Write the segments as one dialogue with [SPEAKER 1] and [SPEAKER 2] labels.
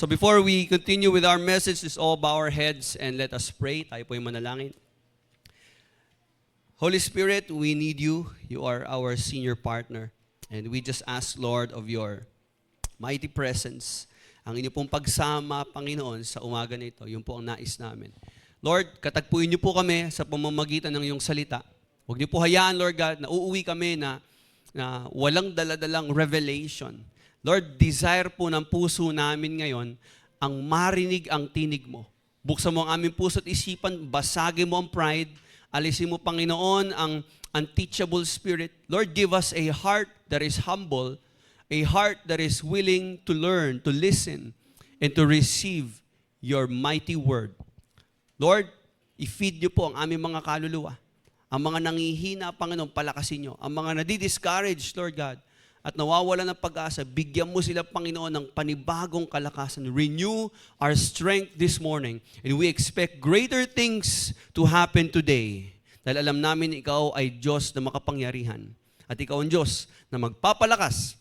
[SPEAKER 1] So before we continue with our message, let's all bow our heads and let us pray. Tayo po yung manalangin. Holy Spirit, we need you. You are our senior partner. And we just ask, Lord, of your mighty presence. Ang inyo pong pagsama, Panginoon, sa umaga na ito, yun po ang nais namin. Lord, katagpuin niyo po kami sa pamamagitan ng iyong salita. Huwag niyo po hayaan, Lord God, na uuwi kami na walang daladalang revelation. Lord, desire po ng puso namin ngayon ang marinig ang tinig mo. Buksan mo ang aming puso at isipan, basagin mo ang pride, alisin mo, Panginoon, ang unteachable spirit. Lord, give us a heart that is humble, a heart that is willing to learn, to listen, and to receive your mighty word. Lord, i-feed niyo po ang aming mga kaluluwa. Ang mga nangihina, Panginoon, palakasin niyo. Ang mga nadi-discourage, Lord God, at nawawala ng pag-asa, bigyan mo sila, Panginoon, ng panibagong kalakasan. Renew our strength this morning. And we expect greater things to happen today. Dahil alam namin ikaw ay Diyos na makapangyarihan. At ikaw ang Diyos na magpapalakas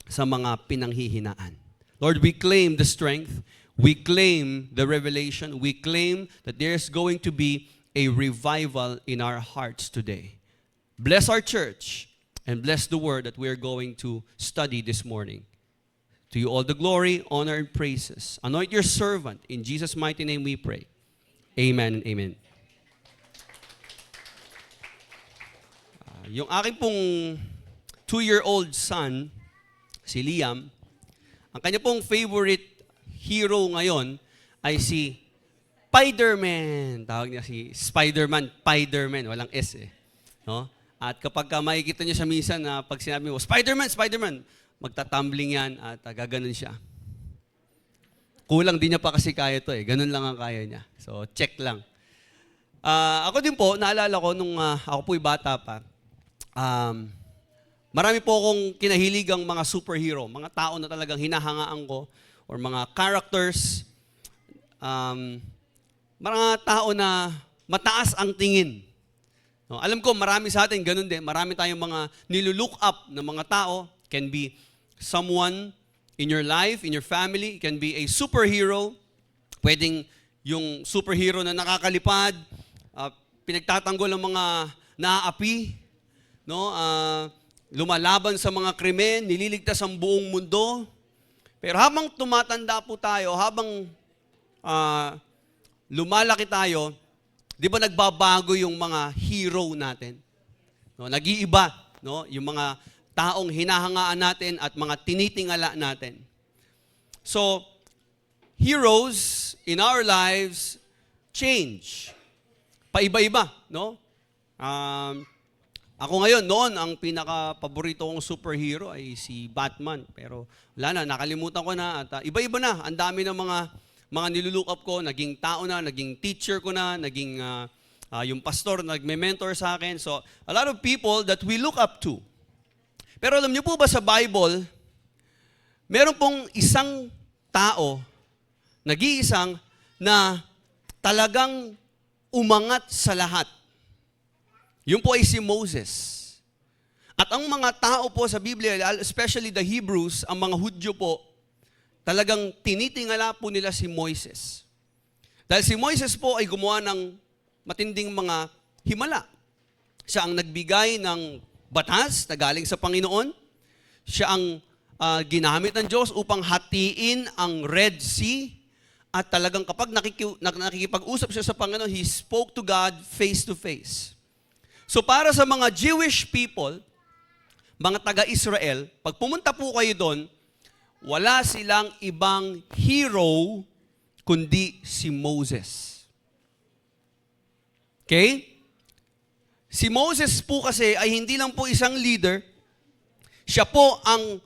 [SPEAKER 1] sa mga pinanghihinaan. Lord, we claim the strength. We claim the revelation. We claim that there's going to be a revival in our hearts today. Bless our church. And bless the word that we are going to study this morning. To you all the glory, honor, and praises. Anoint your servant. In Jesus' mighty name we pray. Amen and amen. Yung aking pong 2-year-old son, si Liam, ang kanya pong favorite hero ngayon ay si Spider-Man. Tawag niya si Spider-Man, Spider-Man. Walang S eh. No? At kapag makikita niyo siya minsan na pag sinabi mo, Spider-Man, Spider-Man, magtatumbling yan at gaganon siya. Kulang din niya pa kasi kaya to eh. Ganun lang ang kaya niya. So, check lang. Ako din po, naalala ko nung ako po'y bata pa, marami po akong kinahiligang mga superhero, mga tao na talagang hinahangaan ko, or mga characters, mga tao na mataas ang tingin. No, alam ko, marami sa atin, ganun din. Marami tayong mga nilulook up na mga tao. Can be someone in your life, in your family. It can be a superhero. Pwedeng yung superhero na nakakalipad, pinagtatanggol ng mga naaapi, no? Lumalaban sa mga krimen, nililigtas ang buong mundo. Pero habang tumatanda po tayo, habang lumalaki tayo, di ba nagbabago yung mga hero natin? No, nag-iiba, no? Yung mga taong hinahangaan natin at mga tinitingala natin. So, heroes in our lives change. Paiba-iba, no? Ako ngayon, noon, ang pinaka-paborito kong superhero ay si Batman. Pero wala na, nakalimutan ko na at iba-iba na. Ang dami ng mga nilulook up ko, naging tao na, naging teacher ko na, naging yung pastor na nagme-mentor sa akin. So, a lot of people that we look up to. Pero alam niyo po ba sa Bible, meron pong isang tao, nag-iisang, na talagang umangat sa lahat. Yun po ay si Moses. At ang mga tao po sa Biblia, especially the Hebrews, ang mga Hudyo po, talagang tinitingala po nila si Moises. Dahil si Moises po ay gumawa ng matinding mga himala. Siya ang nagbigay ng batas na galing sa Panginoon. Siya ang ginamit ng Diyos upang hatiin ang Red Sea. At talagang kapag nakikipag-usap siya sa Panginoon, he spoke to God face to face. So para sa mga Jewish people, mga taga-Israel, pag pumunta po kayo doon, wala silang ibang hero kundi si Moses. Okay? Si Moses po kasi ay hindi lang po isang leader, siya po ang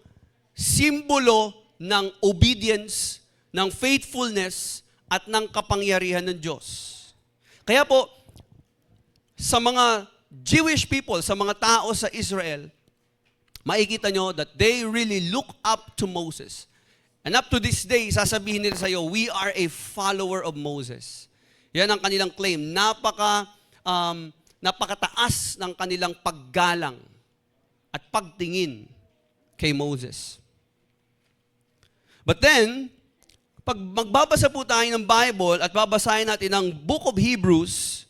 [SPEAKER 1] simbolo ng obedience, ng faithfulness, at ng kapangyarihan ng Diyos. Kaya po, sa mga Jewish people, sa mga tao sa Israel, makikita nyo that they really look up to Moses. And up to this day, sasabihin nila sa iyo, we are a follower of Moses. Yan ang kanilang claim. Napakataas ng kanilang paggalang at pagtingin kay Moses. But then, pag magbabasa po tayo ng Bible at babasahin natin ang Book of Hebrews,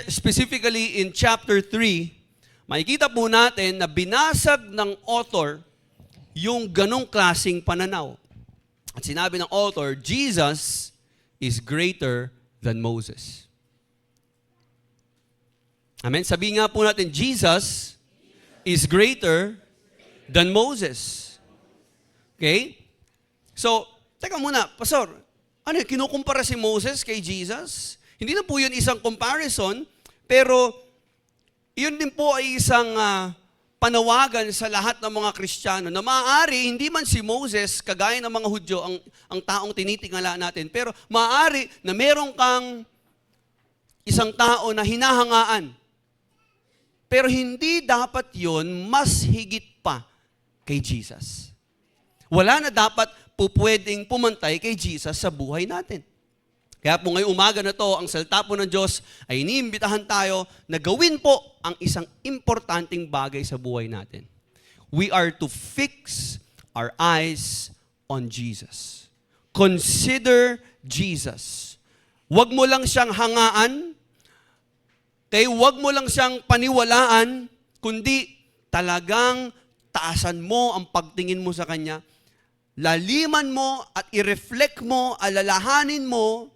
[SPEAKER 1] specifically in chapter 3, makikita po natin na binasag ng author yung ganong klaseng pananaw. At sinabi ng author, Jesus is greater than Moses. Amen? Sabi nga po natin, Jesus is greater than Moses. Okay? So, teka muna, Pastor, ano yun, kinukumpara si Moses kay Jesus? Hindi na po yun isang comparison, pero yun din po ay isang panawagan sa lahat ng mga Kristiyano na maaari, hindi man si Moses, kagaya ng mga Hudyo, ang taong tinitingala natin, pero maaari na meron kang isang tao na hinahangaan. Pero hindi dapat yun mas higit pa kay Jesus. Wala na dapat pupwedeng pumantay kay Jesus sa buhay natin. Kaya po ngayong umaga na to, ang salita po ng Diyos ay iniimbitahan tayo na gawin po ang isang importanteng bagay sa buhay natin. We are to fix our eyes on Jesus. Consider Jesus. Huwag mo lang siyang hangaan, kaya huwag mo lang siyang paniwalaan, kundi talagang taasan mo ang pagtingin mo sa Kanya. Laliman mo at i-reflect mo, alalahanin mo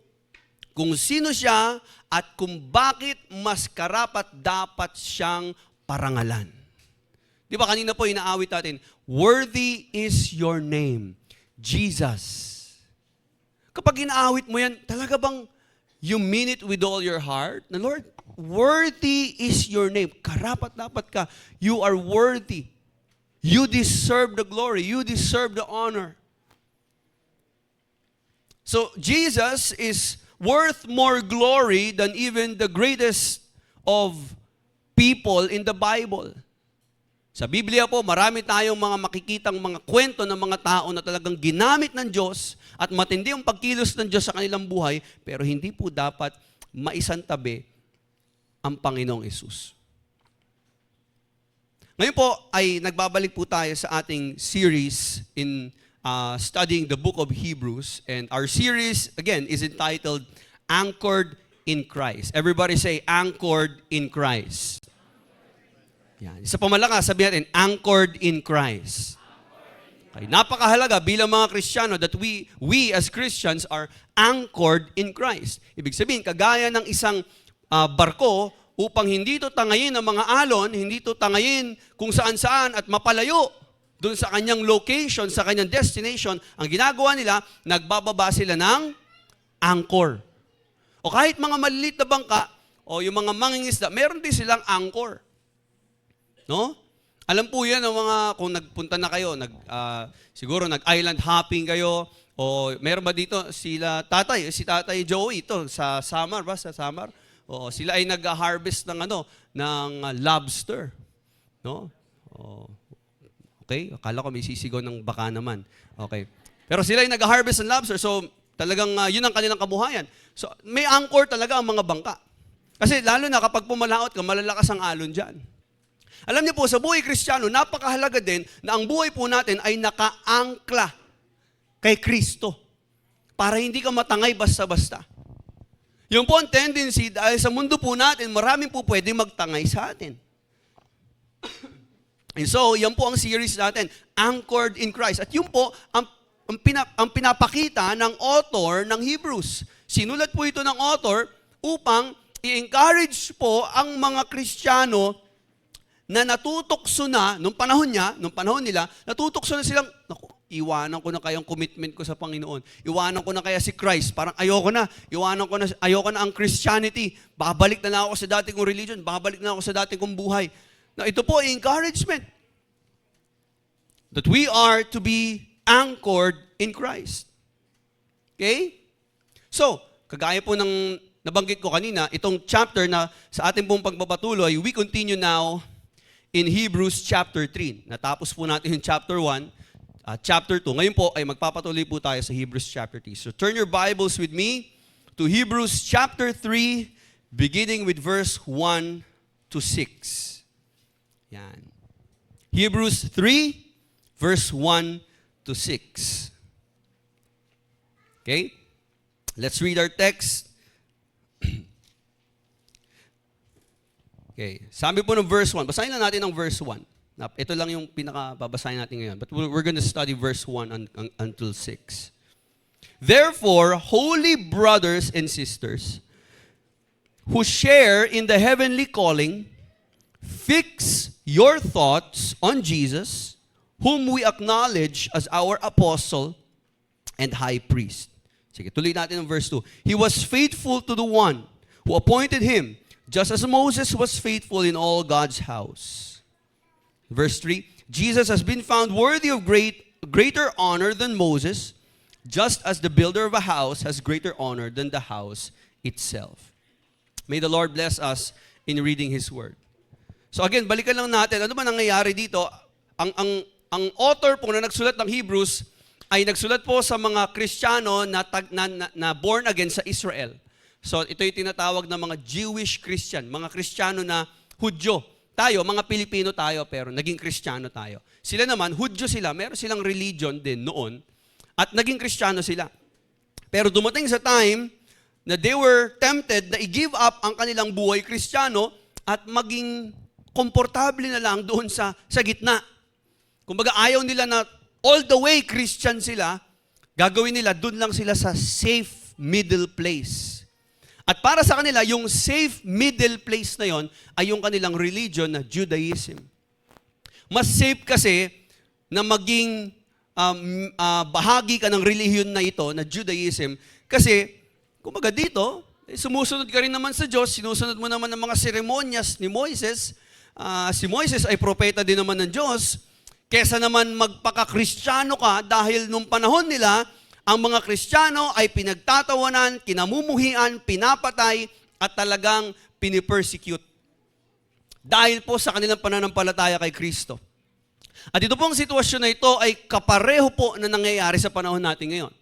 [SPEAKER 1] kung sino siya at kung bakit mas karapat dapat siyang parangalan. Di ba kanina po inaawit natin, worthy is your name, Jesus. Kapag inaawit mo yan, talaga bang you mean it with all your heart? Na Lord, worthy is your name. Karapat dapat ka. You are worthy. You deserve the glory. You deserve the honor. So, Jesus is worth more glory than even the greatest of people in the Bible. Sa Biblia po, marami tayong mga makikitang mga kwento ng mga tao na talagang ginamit ng Diyos at matindi ang pagkilos ng Diyos sa kanilang buhay, pero hindi po dapat maisantabi ang Panginoong Hesus. Ngayon po ay nagbabalik po tayo sa ating series in studying the book of Hebrews. And our series, again, is entitled Anchored in Christ. Everybody say, Anchored in Christ. Yan. Sa pamalakas, sabihin natin, Anchored in Christ. Okay. Napakahalaga bilang mga Kristiyano that we as Christians are anchored in Christ. Ibig sabihin, kagaya ng isang barko, upang hindi ito tangayin ng mga alon, hindi ito tangayin kung saan-saan at mapalayo doon sa kanyang location, sa kanyang destination, ang ginagawa nila, nagbababa sila ng anchor. O kahit mga maliliit na bangka, o yung mga mangingisda, meron din silang anchor. No? Alam po yan ng mga, kung nagpunta na kayo, siguro nag-island hopping kayo, o meron ba dito si Tatay Joey, ito, sa Samar ba? Sa Samar? O, sila ay nag-harvest ng lobster. No? O, okay? Akala ko may sisigaw ng baka naman. Okay. Pero sila ay nag-harvest ng lobster. So, talagang yun ang kanilang kabuhayan. So, may anchor talaga ang mga bangka. Kasi lalo na kapag pumalaot ka, malalakas ang alon dyan. Alam niyo po, sa buhay Kristiyano, napakahalaga din na ang buhay po natin ay nakaangkla kay Kristo. Para hindi ka matangay basta-basta. Yung po ang tendency, dahil sa mundo po natin, maraming po pwede magtangay sa atin. And so, yan po ang series natin, Anchored in Christ. At yun po, ang pinapakita ng author ng Hebrews. Sinulat po ito ng author upang i-encourage po ang mga Kristiyano na natutokso na, nung panahon nila, natutokso na silang, naku, iwanan ko na kayang commitment ko sa Panginoon. Iwanan ko na kaya si Christ. Parang ayoko na ang Christianity. Babalik na lang ako sa dating kong religion. Babalik na ako sa dating kong buhay. Now, ito po, encouragement. That we are to be anchored in Christ. Okay? So, kagaya po ng nabanggit ko kanina, itong chapter na sa ating pong pagpapatuloy, we continue now in Hebrews chapter 3. Natapos po natin yung chapter 1. Chapter 2. Ngayon po ay magpapatuloy po tayo sa Hebrews chapter 3. So turn your Bibles with me to Hebrews chapter 3, beginning with verse 1 to 6. Yan. Hebrews 3, verse 1 to 6. Okay? Let's read our text. Okay. Sabi po ng verse 1. Basahin na natin ang verse 1. Ito lang yung pinaka-babasahin natin ngayon. But we're going to study verse 1 until 6. Therefore, holy brothers and sisters, who share in the heavenly calling, fix your thoughts on Jesus, whom we acknowledge as our apostle and high priest. Sige, tuloy natin ang verse 2. He was faithful to the one who appointed him, just as Moses was faithful in all God's house. Verse 3, Jesus has been found worthy of greater honor than Moses, just as the builder of a house has greater honor than the house itself. May the Lord bless us in reading His Word. So again, balikan lang natin, ano ba nangyayari dito? Ang author po na nagsulat ng Hebrews ay nagsulat po sa mga Kristiyano na born again sa Israel. So ito yung tinatawag na mga Jewish Christian, mga Kristiyano na Hudyo. Tayo, mga Pilipino tayo, pero naging Kristiyano tayo. Sila naman, Hudyo sila, meron silang religion din noon, at naging Kristiyano sila. Pero dumating sa time na they were tempted na i-give up ang kanilang buhay Kristiyano at maging komportable na lang doon sa gitna. Kumbaga ayaw nila na all the way Christian sila, gagawin nila, doon lang sila sa safe middle place. At para sa kanila, yung safe middle place na yon ay yung kanilang religion na Judaism. Mas safe kasi na maging bahagi ka ng relihiyon na ito, na Judaism, kasi kumbaga dito, sumusunod ka rin naman sa Diyos, sinusunod mo naman ang mga seremonyas ni Moises. Si Moises ay propeta din naman ng Diyos, kesa naman magpaka-Kristiyano ka dahil nung panahon nila, ang mga Kristiyano ay pinagtatawanan, kinamumuhian, pinapatay, at talagang pinipersecute. Dahil po sa kanilang pananampalataya kay Kristo. At ito pong sitwasyon na ito ay kapareho po na nangyayari sa panahon natin ngayon.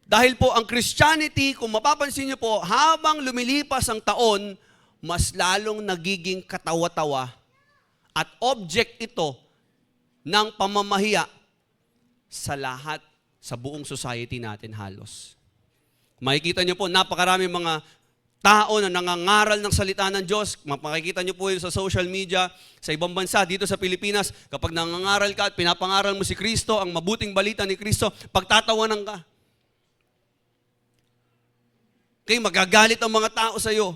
[SPEAKER 1] Dahil po ang Christianity, kung mapapansin niyo po, habang lumilipas ang taon, mas lalong nagiging katawa-tawa at object ito ng pamamahiya sa lahat, sa buong society natin halos. Makikita niyo po, napakarami mga tao na nangangaral ng salita ng Diyos. Makikita niyo po yun sa social media, sa ibang bansa, dito sa Pilipinas, kapag nangangaral ka at pinapangaral mo si Kristo, ang mabuting balita ni Kristo, pagtatawanan ka. Okay, magagalit ang mga tao sa iyo.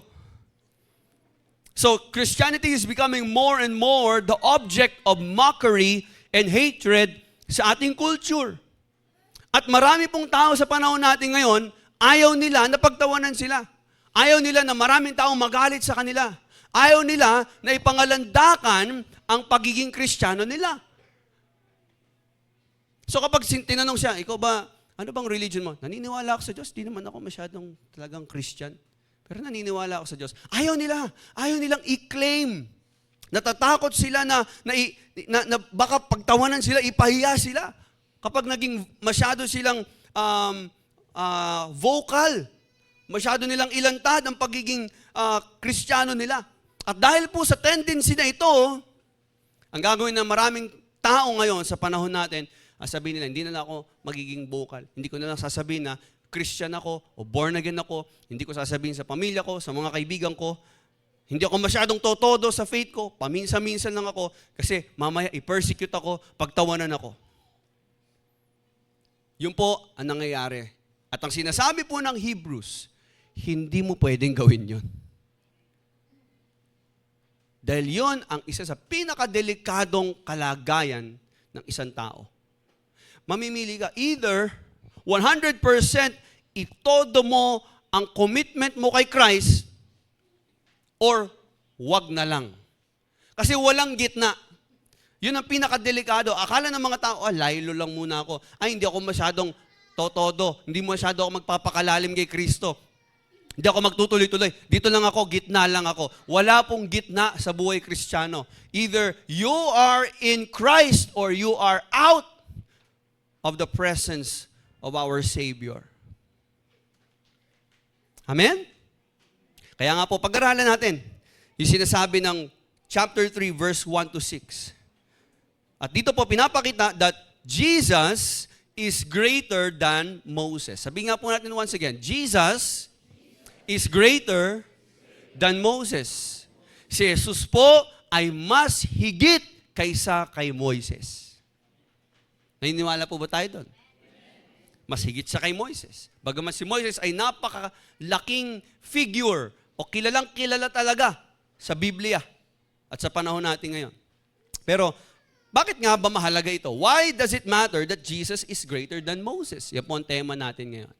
[SPEAKER 1] So, Christianity is becoming more and more the object of mockery and hatred sa ating culture. At marami pong tao sa panahon natin ngayon, ayaw nila na pagtawanan sila. Ayaw nila na maraming tao magalit sa kanila. Ayaw nila na ipangalandakan ang pagiging Kristiyano nila. So kapag tinanong siya, ikaw ba, ano bang religion mo? Naniniwala ako sa Diyos. Di naman ako masyadong talagang Christian. Pero naniniwala ako sa Diyos. Ayaw nilang i-claim. Natatakot sila na baka pagtawanan sila, ipahiya sila. Kapag naging masyado silang vocal, masyado nilang ilantad ang pagiging Kristiyano nila. At dahil po sa tendency na ito, ang gagawin ng maraming tao ngayon sa panahon natin, sabihin nila, hindi na lang ako magiging vocal. Hindi ko na lang sasabihin na Christian ako o born again ako. Hindi ko sasabihin sa pamilya ko, sa mga kaibigan ko. Hindi ako masyadong totodo sa faith ko. Paminsan-minsan lang ako kasi mamaya i-persecute ako, pagtawanan ako. Yun po ang nangyayari. At ang sinasabi po ng Hebrews, hindi mo pwedeng gawin yun. Dahil yun ang isa sa pinakadelikadong kalagayan ng isang tao. Mamimili ka, either 100% itodo mo ang commitment mo kay Christ or wag na lang. Kasi walang gitna. Yun ang pinakadelikado. Akala ng mga tao, laylo lang muna ako. Ay, hindi ako masyadong totodo. Hindi masyado ako magpapakalalim kay Kristo. Hindi ako magtutuloy-tuloy. Dito lang ako, gitna lang ako. Wala pong gitna sa buhay Kristiyano. Either you are in Christ or you are out of the presence of our Savior. Amen? Kaya nga po, pag-aralan natin, yung sinasabi ng chapter 3, verse 1 to 6. At dito po pinapakita that Jesus is greater than Moses. Sabi nga po natin once again, Jesus is greater than Moses. Si Jesus po ay mas higit kaysa kay Moises. Naniniwala po ba tayo doon? Mas higit siya kay Moises. Bagaman si Moises ay napakalaking figure o kilalang kilala talaga sa Biblia at sa panahon natin ngayon. Pero, bakit nga ba mahalaga ito? Why does it matter that Jesus is greater than Moses? Yan po ang tema natin ngayon.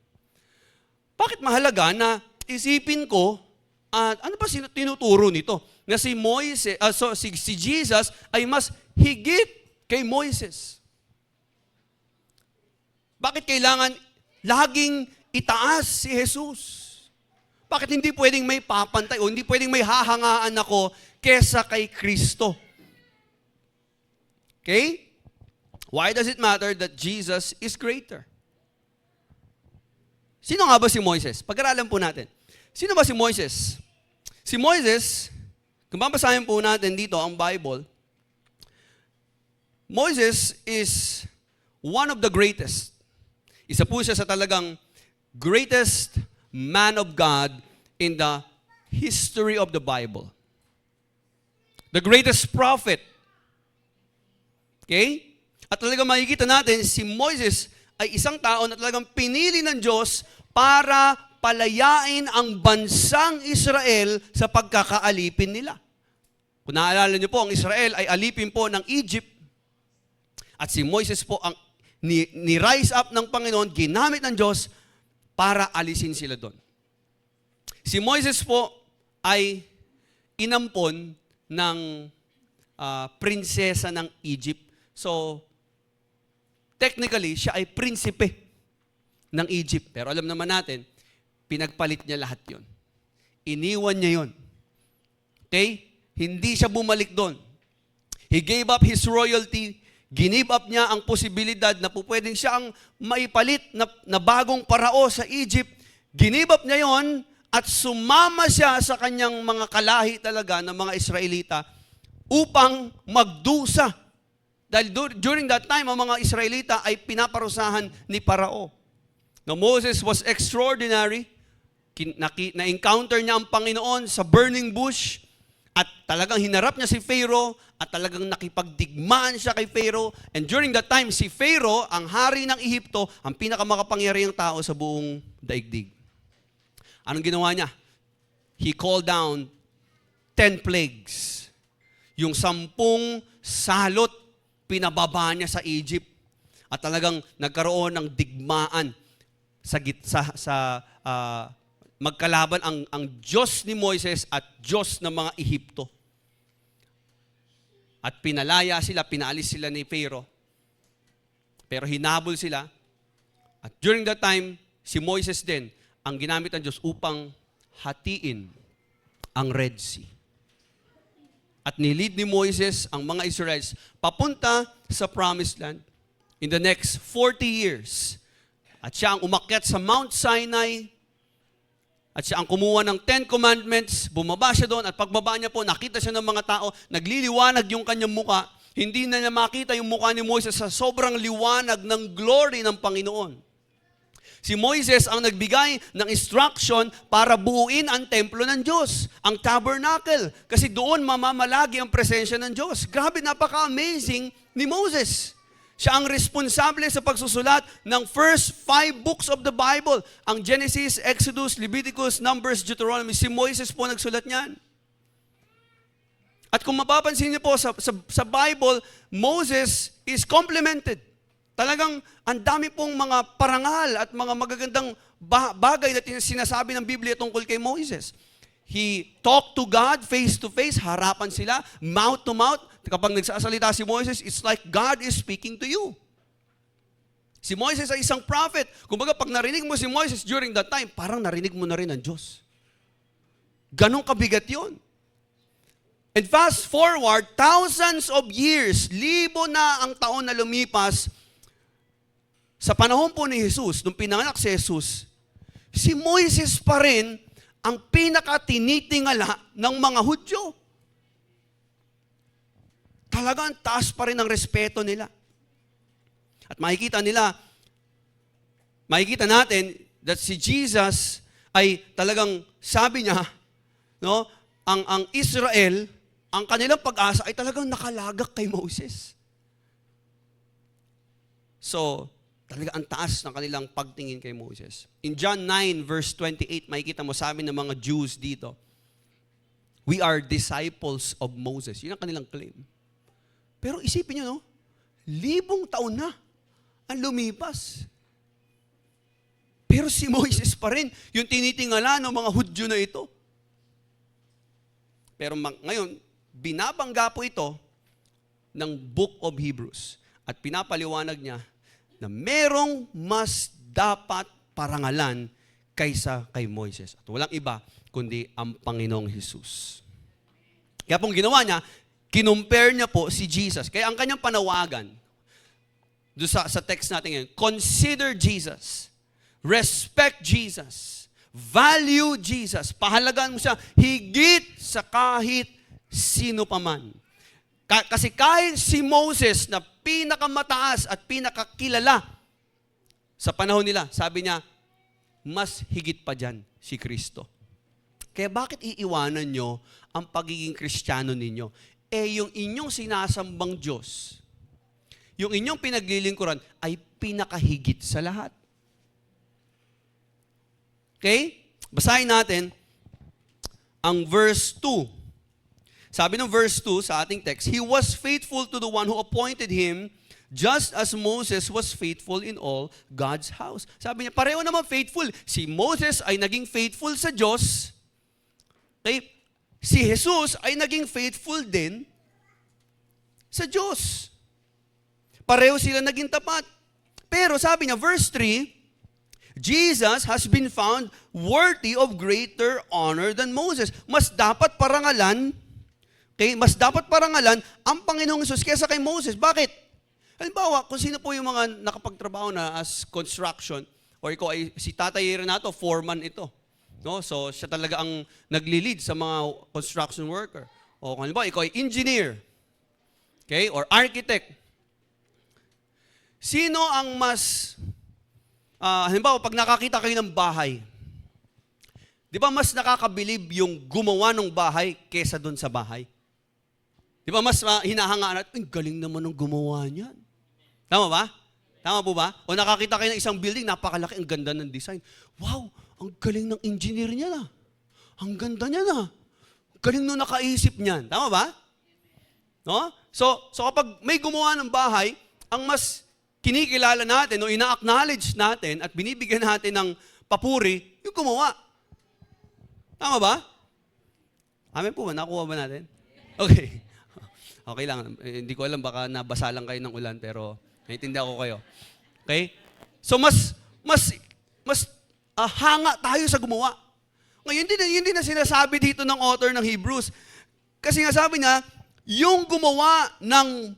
[SPEAKER 1] Bakit mahalaga na isipin ko, ano ba tinuturo nito? Na si Jesus ay mas higit kay Moises. Bakit kailangan laging itaas si Jesus? Bakit hindi pwedeng may papantay o hindi pwedeng may hahangaan ako kesa kay Kristo? Okay? Why does it matter that Jesus is greater? Sino nga ba si Moises? Pag-aralan po natin. Sino ba si Moises? Si Moises, kung babasahin po natin dito ang Bible, Moses is one of the greatest. Isa po siya sa talagang greatest man of God in the history of the Bible. The greatest prophet. Okay? At talagang makikita natin, si Moses ay isang tao na talagang pinili ng Diyos para palayain ang bansang Israel sa pagkakaalipin nila. Kung naalala niyo po, ang Israel ay alipin po ng Egypt. At si Moses po ang ni-rise up ng Panginoon, ginamit ng Diyos para alisin sila doon. Si Moses po ay inampon ng prinsesa ng Egypt. So, technically, siya ay prinsipe ng Egypt. Pero alam naman natin, pinagpalit niya lahat yon. Iniwan niya yon. Okay? Hindi siya bumalik doon. He gave up his royalty. Give up niya ang posibilidad na pwedeng siya ang maipalit na bagong parao sa Egypt. Give up niya yon at sumama siya sa kanyang mga kalahi talaga ng mga Israelita upang magdusa. Dahil during that time, ang mga Israelita ay pinaparusahan ni Parao. Now, Moses was extraordinary. Na-encounter niya ang Panginoon sa burning bush at talagang hinarap niya si Pharaoh at talagang nakipagdigmaan siya kay Pharaoh. And during that time, si Pharaoh, ang hari ng Ehipto, ang pinakamakapangyarihang tao sa buong daigdig. Anong ginawa niya? He called down 10 plagues. Yung 10 salot, pinababa niya sa Egypt. At talagang nagkaroon ng digmaan magkalaban ang Diyos ni Moises at Diyos ng mga Ehipto. At pinalaya sila, pinaalis sila ni Pharaoh. Pero hinabol sila. At during that time, si Moises din ang ginamit ng Diyos upang hatiin ang Red Sea. At nilid ni Moises ang mga Israelites papunta sa Promised Land in the next 40 years. At siya ang umakyat sa Mount Sinai. At siya ang kumuha ng 10 Commandments. Bumaba siya doon at pagbaba niya po, nakita siya ng mga tao, nagliliwanag yung kanyang muka. Hindi na niya makita yung muka ni Moises sa sobrang liwanag ng glory ng Panginoon. Si Moises ang nagbigay ng instruction para buuin ang templo ng Diyos, ang tabernacle. Kasi doon mamamalagi ang presensya ng Diyos. Grabe, napaka-amazing ni Moses. Siya ang responsable sa pagsusulat ng first 5 books of the Bible. Ang Genesis, Exodus, Leviticus, Numbers, Deuteronomy. Si Moises po nagsulat niyan. At kung mapapansin niyo po sa Bible, Moses is complimented. Talagang ang dami pong mga parangal at mga magagandang bagay na sinasabi ng Biblia tungkol kay Moses. He talked to God face to face, harapan sila, mouth to mouth. Kapag nagsasalita si Moses, it's like God is speaking to you. Si Moses ay isang prophet. Kumbaga, pag narinig mo si Moses during that time, parang narinig mo na rin ang Diyos. Ganong kabigat yun. And fast forward, thousands of years, libo na ang taon na lumipas, sa panahon po ni Jesus, nung pinanganak si Jesus, si Moises pa rin ang pinaka-tinitingala ng mga Hudyo. Talagang taas pa rin ang respeto nila. At makikita nila, makikita natin that si Jesus ay talagang sabi niya, no, ang Israel, ang kanilang pag-asa ay talagang nakalagak kay Moses. So, talaga ang taas ng kanilang pagtingin kay Moses. In John 9 verse 28, makikita mo, sabi ng mga Jews dito, we are disciples of Moses. Yun ang kanilang claim. Pero isipin nyo, no? 1,000 taon na ang lumipas. Pero si Moses pa rin, yung tinitingala ng mga Hudyo na ito. Pero ngayon, binabangga po ito ng Book of Hebrews. At pinapaliwanag niya na merong mas dapat parangalan kaysa kay Moises. At walang iba kundi ang Panginoong Jesus. Kaya pong ginawa niya, kinumpare niya po si Jesus. Kaya ang kanyang panawagan, doon sa text natin ngayon, consider Jesus, respect Jesus, value Jesus, pahalagaan mo siya higit sa kahit sino paman. Kasi kahit si Moses na pinakamataas at pinakakilala sa panahon nila, sabi niya, mas higit pa dyan si Kristo. Kaya bakit iiwanan nyo ang pagiging Kristiyano ninyo? Yung inyong sinasambang Diyos, yung inyong pinaglilingkuran ay pinakahigit sa lahat. Okay? Basahin natin ang verse 2. Sabi ng verse 2 sa ating text, He was faithful to the one who appointed him, just as Moses was faithful in all God's house. Sabi niya, pareho naman faithful. Si Moses ay naging faithful sa Diyos. Okay? Si Jesus ay naging faithful din sa Diyos. Pareho sila naging tapat. Pero sabi niya, verse 3, Jesus has been found worthy of greater honor than Moses. Mas dapat parangalan ang Panginoong Hesus kaysa kay Moses. Bakit? Halimbawa, kung sino po yung mga nakapagtrabaho na as construction, o ikaw ay si Tatay Renato, foreman ito. No? So, siya talaga ang nagli-lead sa mga construction worker. O kung halimbawa, ikaw ay engineer, okay, or architect. Sino ang mas, halimbawa, pag nakakita kayo ng bahay, di ba mas nakakabilib yung gumawa ng bahay kesa doon sa bahay? Di ba mas hinahangaan natin, galing naman ng gumawa niyan. Tama ba? Tama po ba? O nakakita kayo ng isang building, napakalaki, ang ganda ng design. Wow, ang galing ng engineer niya na. Ang ganda niya na. Galing nung nakaisip niyan. Tama ba? No? So kapag may gumawa ng bahay, ang mas kinikilala natin o ina-acknowledge natin at binibigyan natin ng papuri, yung gumawa. Tama ba? Amen po ba? Nakuha ba natin? Okay. Okay lang. Hindi ko alam, baka nabasa lang kayo ng ulan, pero naiintindihan ko kayo. Okay? So mas hanga tayo sa gumawa. Ngayon, yun din na sinasabi dito ng author ng Hebrews. Kasi nga sabi niya, yung gumawa ng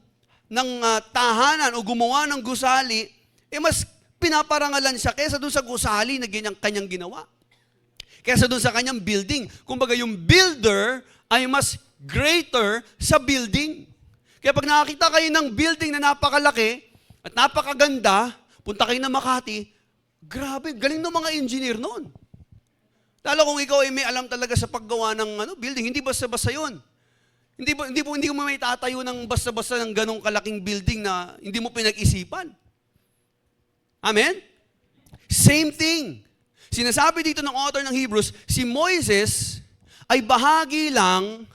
[SPEAKER 1] tahanan o gumawa ng gusali, mas pinaparangalan siya kaysa doon sa gusali na kanyang ginawa. Kaysa doon sa kanyang building. Kumbaga yung builder ay mas greater sa building. Kaya pag nakakita kayo ng building na napakalaki at napakaganda, punta kayo na Makati, grabe, galing ng mga engineer noon. Lalo kung ikaw ay may alam talaga sa paggawa ng building, hindi basta-basta yun. Hindi mo may tatayo ng basta-basta ng ganong kalaking building na hindi mo pinag-isipan. Amen? Same thing. Sinasabi dito ng author ng Hebrews, si Moises ay bahagi lang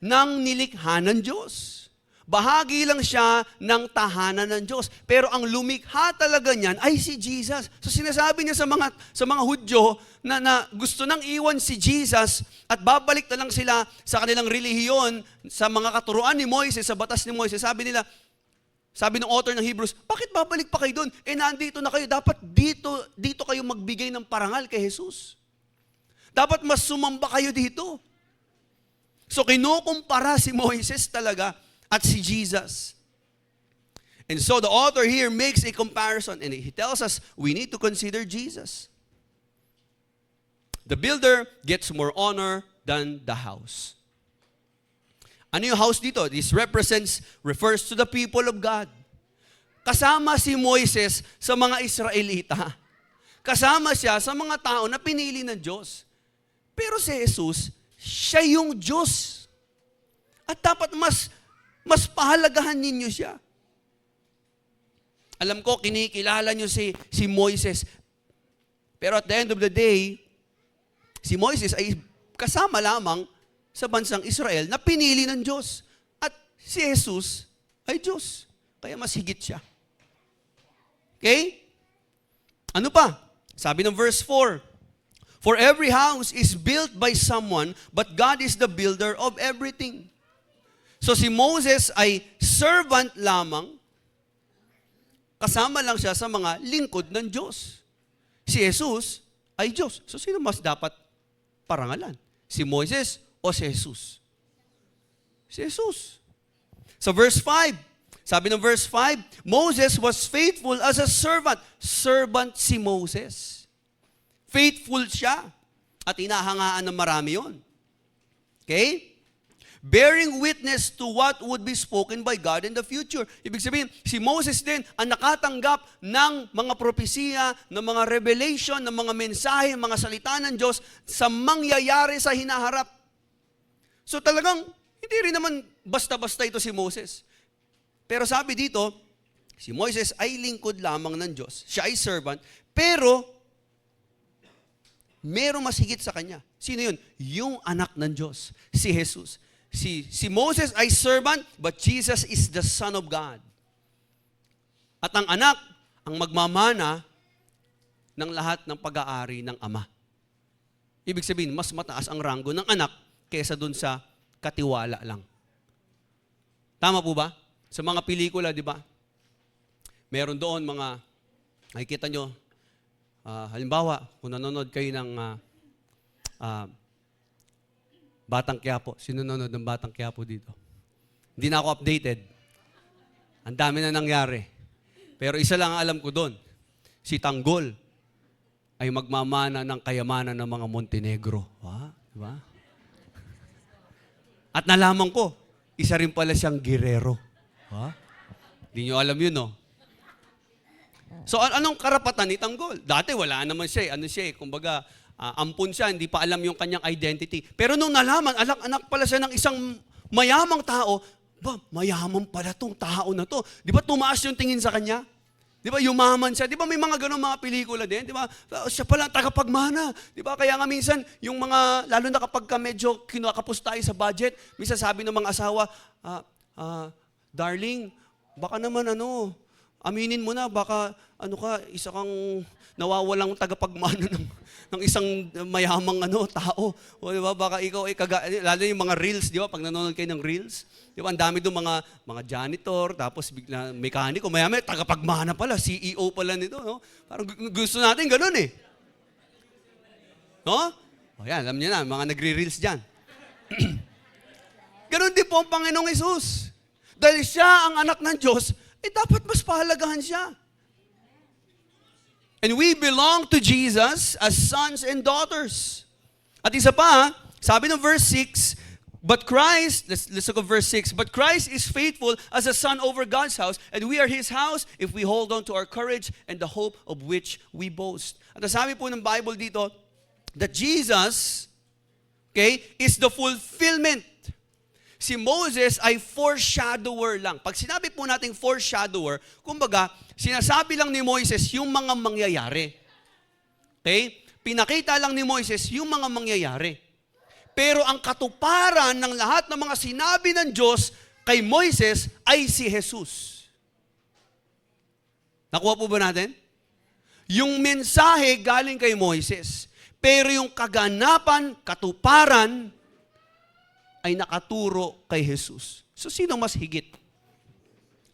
[SPEAKER 1] ng nilikha ng Diyos. Bahagi lang siya ng tahanan ng Diyos. Pero ang lumikha talaga niyan ay si Jesus. So sinasabi niya sa mga Hudyo na gusto nang iwan si Jesus at babalik na lang sila sa kanilang relihiyon, sa mga katuruan ni Moises, sa batas ni Moises. Sabi ng author ng Hebrews, bakit babalik pa kayo doon? Nandito na kayo. Dapat dito kayo magbigay ng parangal kay Jesus. Dapat mas sumamba kayo dito. So kinukumpara si Moises talaga at si Jesus. And so the author here makes a comparison and he tells us we need to consider Jesus. The builder gets more honor than the house. Ano yung house dito? This refers to the people of God. Kasama si Moises sa mga Israelita. Kasama siya sa mga tao na pinili ng Diyos. Pero si Jesus, siya yung Diyos. At dapat mas pahalagahan ninyo siya. Alam ko, kinikilala nyo si Moises. Pero at the end of the day, si Moises ay kasama lamang sa bansang Israel na pinili ng Diyos. At si Jesus ay Diyos. Kaya mas higit siya. Okay? Ano pa? Sabi ng verse 4, "For every house is built by someone, but God is the builder of everything." So si Moses ay servant lamang, kasama lang siya sa mga lingkod ng Diyos. Si Jesus ay Diyos. So sino mas dapat parangalan? Si Moses o si Jesus? Si Jesus. Sa verse 5, sabi ng verse 5, Moses was faithful as a servant. Servant si Moses. Faithful siya. At inahangaan ng marami yon. Okay? Bearing witness to what would be spoken by God in the future. Ibig sabihin, si Moses din ang nakatanggap ng mga propesiya, ng mga revelation, ng mga mensahe, mga salita ng Diyos sa mangyayari sa hinaharap. So talagang, hindi rin naman basta-basta ito si Moses. Pero sabi dito, si Moses ay lingkod lamang ng Diyos. Siya ay servant, pero merong mas higit sa kanya. Sino yun? Yung anak ng Diyos, si Jesus. Si Moses ay servant, but Jesus is the Son of God. At ang anak, ang magmamana ng lahat ng pag-aari ng Ama. Ibig sabihin, mas mataas ang ranggo ng anak kaysa dun sa katiwala lang. Tama po ba? Sa mga pelikula, di ba? Meron doon mga, nakikita nyo, halimbawa, kung nanonood kayo ng Batang Quiapo. Sino nanonood ng Batang Quiapo dito? Hindi na ako updated. Ang dami na nangyari. Pero isa lang ang alam ko doon. Si Tanggol ay magmamana ng kayamanan ng mga Montenegro. Diba? At nalaman ko, isa rin pala siyang girero. Hindi nyo alam yun, no? So, anong karapatan ni Tanggol? Dati wala naman siya. Kumbaga, ampun siya, hindi pa alam yung kanyang identity. Pero nung nalaman, anak pala siya ng isang mayamang tao, mayaman pala tong tao na to. Di ba tumaas yung tingin sa kanya? Di ba yumaman siya? Di ba may mga ganong mga pelikula din? Di ba siya pala tagapagmana? Di ba kaya nga minsan, yung mga, lalo na kapag medyo kinakapos tayo sa budget, minsan sabi ng mga asawa, darling, baka naman aminin mo na, baka isa kang nawawalang tagapagmana ng isang mayamang tao. O, di ba? Baka ikaw ay lalo yung mga reels, di ba? Pag nanonood kayo ng reels, di ba? Ang dami doon mga janitor, tapos bigla mekaniko, maya-maya tagapagmana pala, CEO pala nito, no? Parang gusto natin ganun eh. No? O yan, alam niyo na, mga nagre-reels dyan. Ganun din po ang Panginoong Hesus. Dahil siya ang anak ng Diyos, dapat mas pahalagahan siya. And we belong to Jesus as sons and daughters. At isa pa, sabi ng verse 6, but Christ, let's look at verse 6, but Christ is faithful as a son over God's house, and we are His house if we hold on to our courage and the hope of which we boast. At sabi po ng Bible dito, that Jesus, is the fulfillment. Si Moses ay foreshadower lang. Pag sinabi po nating foreshadower, kumbaga, sinasabi lang ni Moises yung mga mangyayari. Okay? Pinakita lang ni Moises yung mga mangyayari. Pero ang katuparan ng lahat ng mga sinabi ng Diyos kay Moises ay si Jesus. Nakuha po ba natin? Yung mensahe galing kay Moises. Pero yung kaganapan, katuparan, ay nakaturo kay Jesus. So, sino mas higit?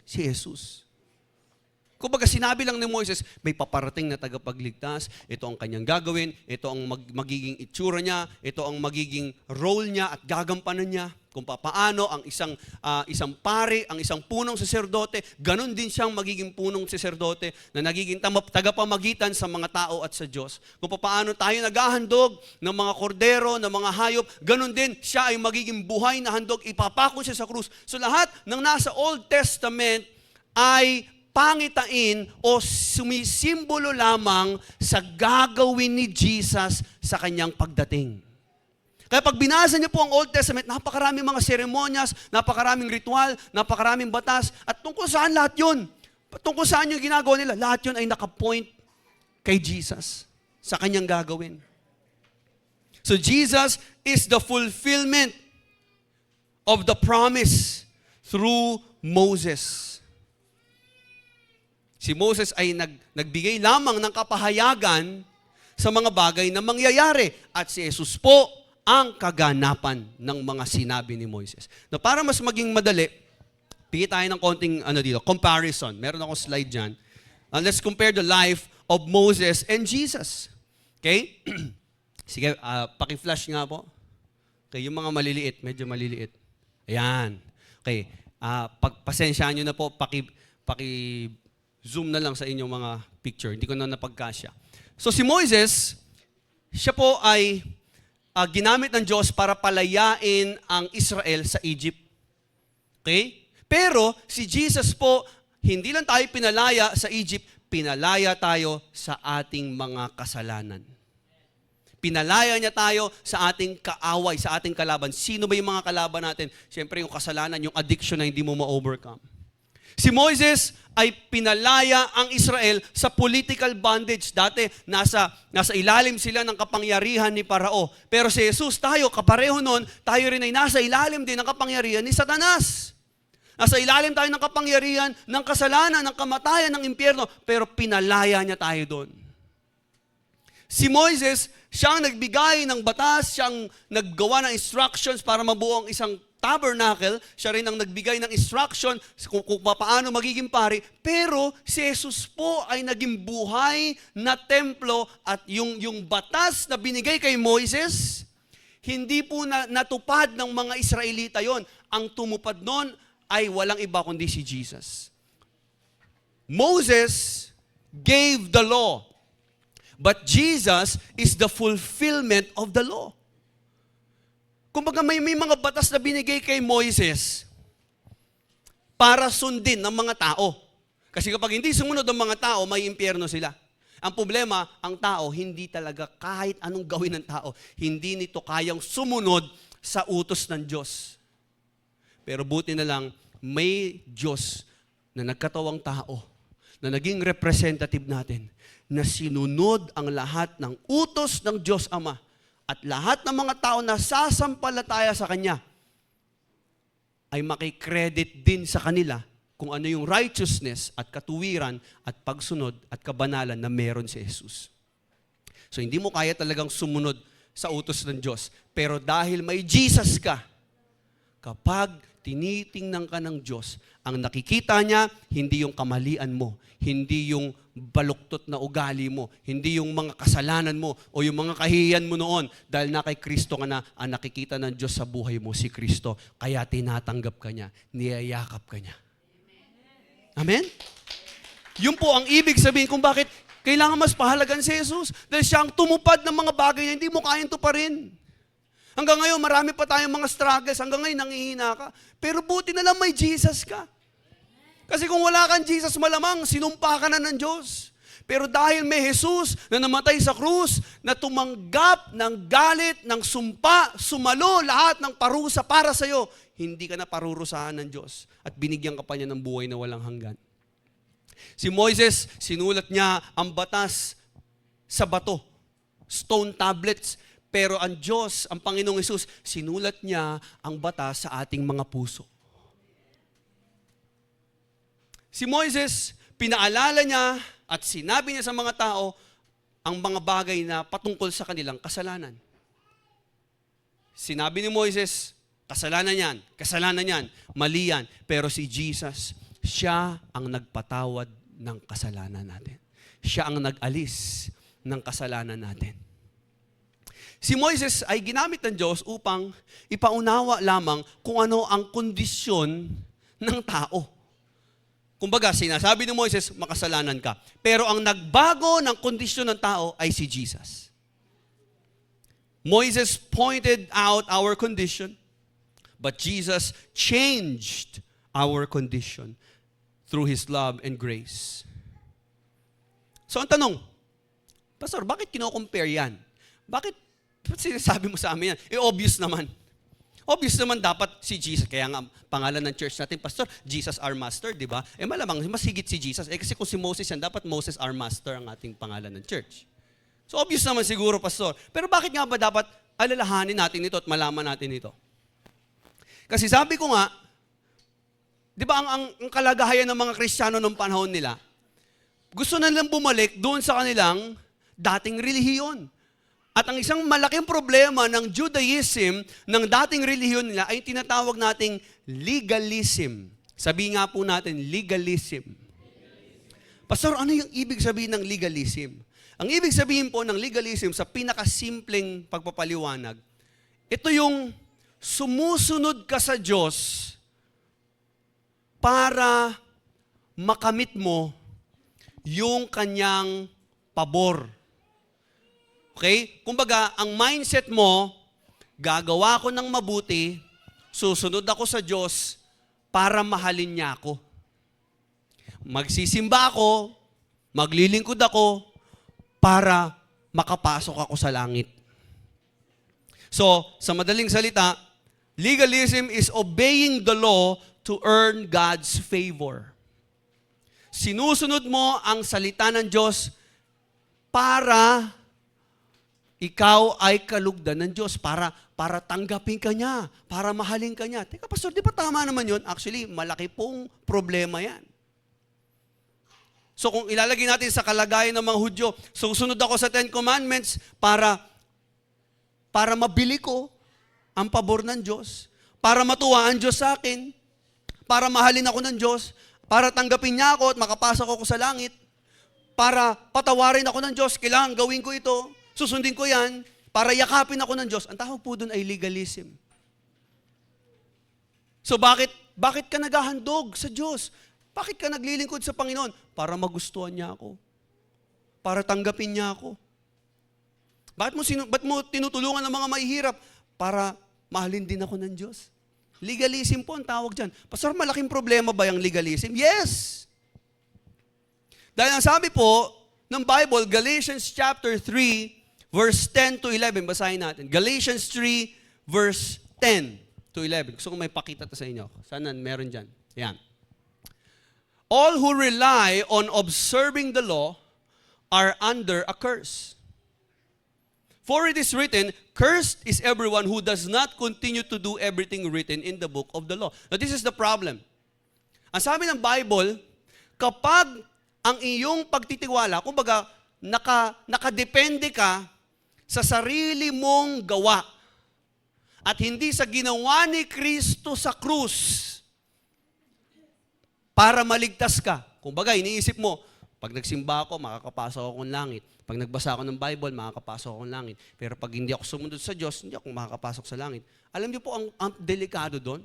[SPEAKER 1] Si Jesus. Kumbaga, sinabi lang ni Moises, may paparating na tagapagligtas, ito ang kanyang gagawin, ito ang magiging itsura niya, ito ang magiging role niya at gagampanan niya, kung paano ang isang pare, ang isang punong saserdote, ganun din siyang magiging punong saserdote na nagiging tagapamagitan sa mga tao at sa Diyos. Kung paano tayo naghahandog ng mga kordero, ng mga hayop, ganun din siya ay magiging buhay na handog, ipapako siya sa krus. So lahat ng nasa Old Testament ay pangitain o sumisimbolo lamang sa gagawin ni Jesus sa kanyang pagdating. Kaya pag binasa niyo po ang Old Testament, napakaraming mga seremonyas, napakaraming ritual, napakaraming batas, at tungkol saan lahat yun? Tungkol saan yung ginagawa nila? Lahat yun ay nakapoint kay Jesus sa kanyang gagawin. So Jesus is the fulfillment of the promise through Moses. Si Moses ay nagbigay lamang ng kapahayagan sa mga bagay na mangyayari. At si Jesus po ang kaganapan ng mga sinabi ni Moises. Na para mas maging madali, bigay tayo ng konting comparison. Meron akong slide dyan. Let's compare the life of Moses and Jesus. Okay? Sige, paki-flash nga po. Okay, yung mga maliliit, medyo maliliit. Ayan. Okay. Pagpasensyaan nyo na po, paki-zoom na lang sa inyong mga picture. Hindi ko na napagkasya. So si Moises, siya po ay ginamit ng Diyos para palayain ang Israel sa Egypt. Okay? Pero si Jesus po, hindi lang tayo pinalaya sa Egypt, pinalaya tayo sa ating mga kasalanan. Pinalaya niya tayo sa ating kaaway, sa ating kalaban. Sino ba yung mga kalaban natin? Siyempre yung kasalanan, yung addiction na hindi mo ma-overcome. Si Moises ay pinalaya ang Israel sa political bondage. Dati, nasa ilalim sila ng kapangyarihan ni Parao. Pero si Jesus, tayo, kapareho nun, tayo rin ay nasa ilalim din ng kapangyarihan ni Satanas. Nasa ilalim tayo ng kapangyarihan, ng kasalanan, ng kamatayan, ng impyerno. Pero pinalaya niya tayo doon. Si Moises, siyang nagbigay ng batas, siyang naggawa ng instructions para mabuo ang isang tabernacle. Siya rin ang nagbigay ng instruction kung paano magiging pari. Pero si Jesus po ay naging buhay na templo at yung batas na binigay kay Moises, hindi po natupad ng mga Israelita yon. Ang tumupad nun ay walang iba kundi si Jesus. Moses gave the law. But Jesus is the fulfillment of the law. Kumbaga may mga batas na binigay kay Moises para sundin ng mga tao. Kasi kapag hindi sumunod ng mga tao, may impyerno sila. Ang problema, ang tao, hindi talaga kahit anong gawin ng tao, hindi nito kayang sumunod sa utos ng Diyos. Pero buti na lang, may Diyos na nagkatawang tao, na naging representative natin, na sinunod ang lahat ng utos ng Diyos Ama at lahat ng mga tao na sasampalataya sa Kanya ay makikredit din sa kanila kung ano yung righteousness at katuwiran at pagsunod at kabanalan na meron si Jesus. So hindi mo kaya talagang sumunod sa utos ng Diyos. Pero dahil may Jesus ka, kapag tinitingnan ka ng Diyos, ang nakikita niya, hindi yung kamalian mo, hindi yung baluktot na ugali mo, hindi yung mga kasalanan mo o yung mga kahihiyan mo noon. Dahil na kay Kristo ka na, ang nakikita ng Diyos sa buhay mo, si Kristo. Kaya tinatanggap ka niya, niyayakap ka niya. Amen? Yun po ang ibig sabihin kung bakit kailangan mas pahalagan si Jesus. Dahil siya ang tumupad ng mga bagay na hindi mo kayang tuparin. Hanggang ngayon, marami pa tayong mga struggles. Hanggang ngayon, nangihina ka. Pero buti na lang may Jesus ka. Kasi kung wala kang Jesus, malamang sinumpa ka na ng Diyos. Pero dahil may Jesus na namatay sa krus, na tumanggap ng galit, ng sumpa, sumalo lahat ng parusa para sa iyo, hindi ka na parurusahan ng Diyos. At binigyan ka pa niya ng buhay na walang hanggan. Si Moises, sinulat niya ang batas sa bato, stone tablets. Pero ang Diyos, ang Panginoong Hesus, sinulat niya ang batas sa ating mga puso. Si Moises, pinaalala niya at sinabi niya sa mga tao ang mga bagay na patungkol sa kanilang kasalanan. Sinabi ni Moises, kasalanan yan, mali yan. Pero si Jesus, siya ang nagpatawad ng kasalanan natin. Siya ang nag-alis ng kasalanan natin. Si Moises ay ginamit ng Diyos upang ipaunawa lamang kung ano ang kondisyon ng tao. Kumbaga, sinasabi ni Moises, makasalanan ka. Pero ang nagbago ng kondisyon ng tao ay si Jesus. Moises pointed out our condition, but Jesus changed our condition through His love and grace. So ang tanong, Pastor, bakit kino-compare yan? Bakit sinasabi mo sa amin yan? Obvious naman. Obvious naman dapat si Jesus. Kaya nga pangalan ng church natin, Pastor, Jesus our Master, di ba? Malamang mas higit si Jesus. Kasi kung si Moses yan, dapat Moses our Master ang ating pangalan ng church. So obvious naman siguro, Pastor. Pero bakit nga ba dapat alalahanin natin ito at malaman natin ito? Kasi sabi ko nga, di ba ang kalagayan ng mga Kristiyano noong panahon nila, gusto na nilang bumalik doon sa kanilang dating relihiyon. At ang isang malaking problema ng Judaism, ng dating relihiyon nila, ay tinatawag nating legalism. Sabi nga po natin, legalism. Pastor, ano yung ibig sabihin ng legalism? Ang ibig sabihin po ng legalism sa pinakasimpleng pagpapaliwanag, ito yung sumusunod ka sa Diyos para makamit mo yung kanyang pabor. Okay? Kumbaga, ang mindset mo, gagawa ko ng mabuti, susunod ako sa Diyos para mahalin niya ako. Magsisimba ako, maglilingkod ako, para makapasok ako sa langit. So, sa madaling salita, legalism is obeying the law to earn God's favor. Sinusunod mo ang salita ng Diyos para ikaw ay kalugdan ng Diyos, para tanggapin ka niya, para mahalin ka niya. Teka, Pastor, di ba tama naman yun? Actually, malaki pong problema yan. So kung ilalagay natin sa kalagayan ng mga Hudyo, susunod ako sa 10 Commandments para mabili ko ang pabor ng Diyos, para matuwa ang Diyos sa akin, para mahalin ako ng Diyos, para tanggapin niya ako at makapasok ako sa langit, para patawarin ako ng Diyos, kailangan gawin ko ito, susundin ko yan, para yakapin ako ng Diyos. Ang tawag po doon ay legalism. So bakit ka naghahandog sa Diyos? Bakit ka naglilingkod sa Panginoon? Para magustuhan niya ako. Para tanggapin niya ako. Ba't mo tinutulungan ng mga mahihirap? Para mahalin din ako ng Diyos. Legalism po ang tawag dyan. Pastor, malaking problema ba yung legalism? Yes! Dahil ang sabi po ng Bible, Galatians chapter 3, verse 10 to 11, basahin natin. Galatians 3, verse 10 to 11. Gusto ko may pakita to sa inyo. Sana meron dyan. Yan. All who rely on observing the law are under a curse. For it is written, cursed is everyone who does not continue to do everything written in the book of the law. Now this is the problem. Ang sabi ng Bible, kapag ang iyong pagtitiwala, kumbaga, nakadepende ka sa sarili mong gawa at hindi sa ginawa ni Kristo sa krus para maligtas ka. Kumbaga, iniisip mo, pag nagsimba ako, makakapasok ako ng langit. Pag nagbasa ako ng Bible, makakapasok ako ng langit. Pero pag hindi ako sumunod sa Diyos, hindi ako makakapasok sa langit. Alam niyo po ang delikado doon?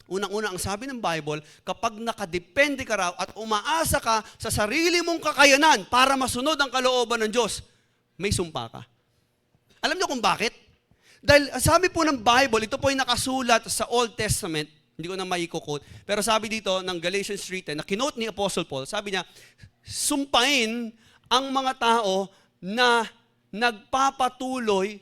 [SPEAKER 1] Unang-una, ang sabi ng Bible, kapag nakadepende ka raw at umaasa ka sa sarili mong kakayanan para masunod ang kalooban ng Diyos, may sumpa ka. Alam niyo kung bakit? Dahil sabi po ng Bible, ito po ay nakasulat sa Old Testament, hindi ko na maiko-quote, pero sabi dito ng Galatians 3:10, na kinote ni Apostle Paul, sabi niya, sumpain ang mga tao na nagpapatuloy,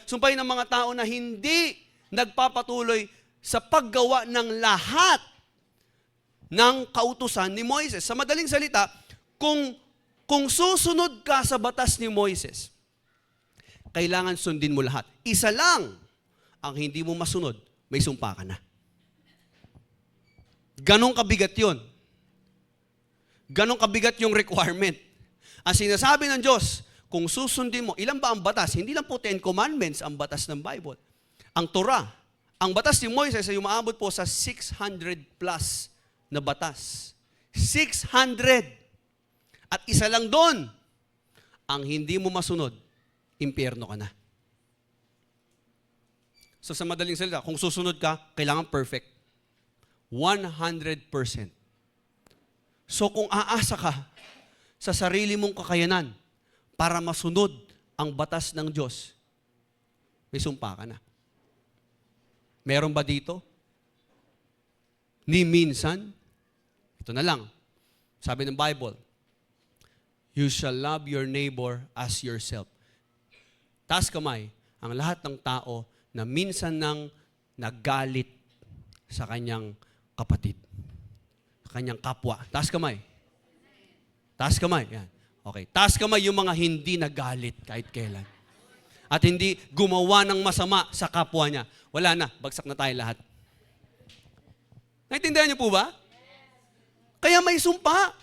[SPEAKER 1] sumpain ang mga tao na hindi nagpapatuloy sa paggawa ng lahat ng kautusan ni Moises. Sa madaling salita, kung susunod ka sa batas ni Moises, kailangan sundin mo lahat. Isa lang ang hindi mo masunod, may sumpa ka na. Ganong kabigat yun. Ganong kabigat yung requirement. Ang sinasabi ng Diyos, kung susundin mo, ilan ba ang batas? Hindi lang po 10 Commandments ang batas ng Bible. Ang Torah, ang batas ni Moises ay umaabot po sa 600 plus na batas. 600. At isa lang doon, ang hindi mo masunod, impyerno ka na. So sa madaling salita, kung susunod ka, kailangan perfect. 100%. So kung aasa ka sa sarili mong kakayanan para masunod ang batas ng Diyos, may sumpa ka na. Meron ba dito? Ni minsan? Ito na lang. Sabi ng Bible, you shall love your neighbor as yourself. Taas kamay ang lahat ng tao na minsan nang naggalit sa kanyang kapatid, sa kanyang kapwa. Taas kamay. Taas kamay. Yan. Okay. Taas kamay yung mga hindi nagalit kahit kailan. At hindi gumawa ng masama sa kapwa niya. Wala na. Bagsak na tayo lahat. Naintindihan niyo po ba? Kaya may sumpa.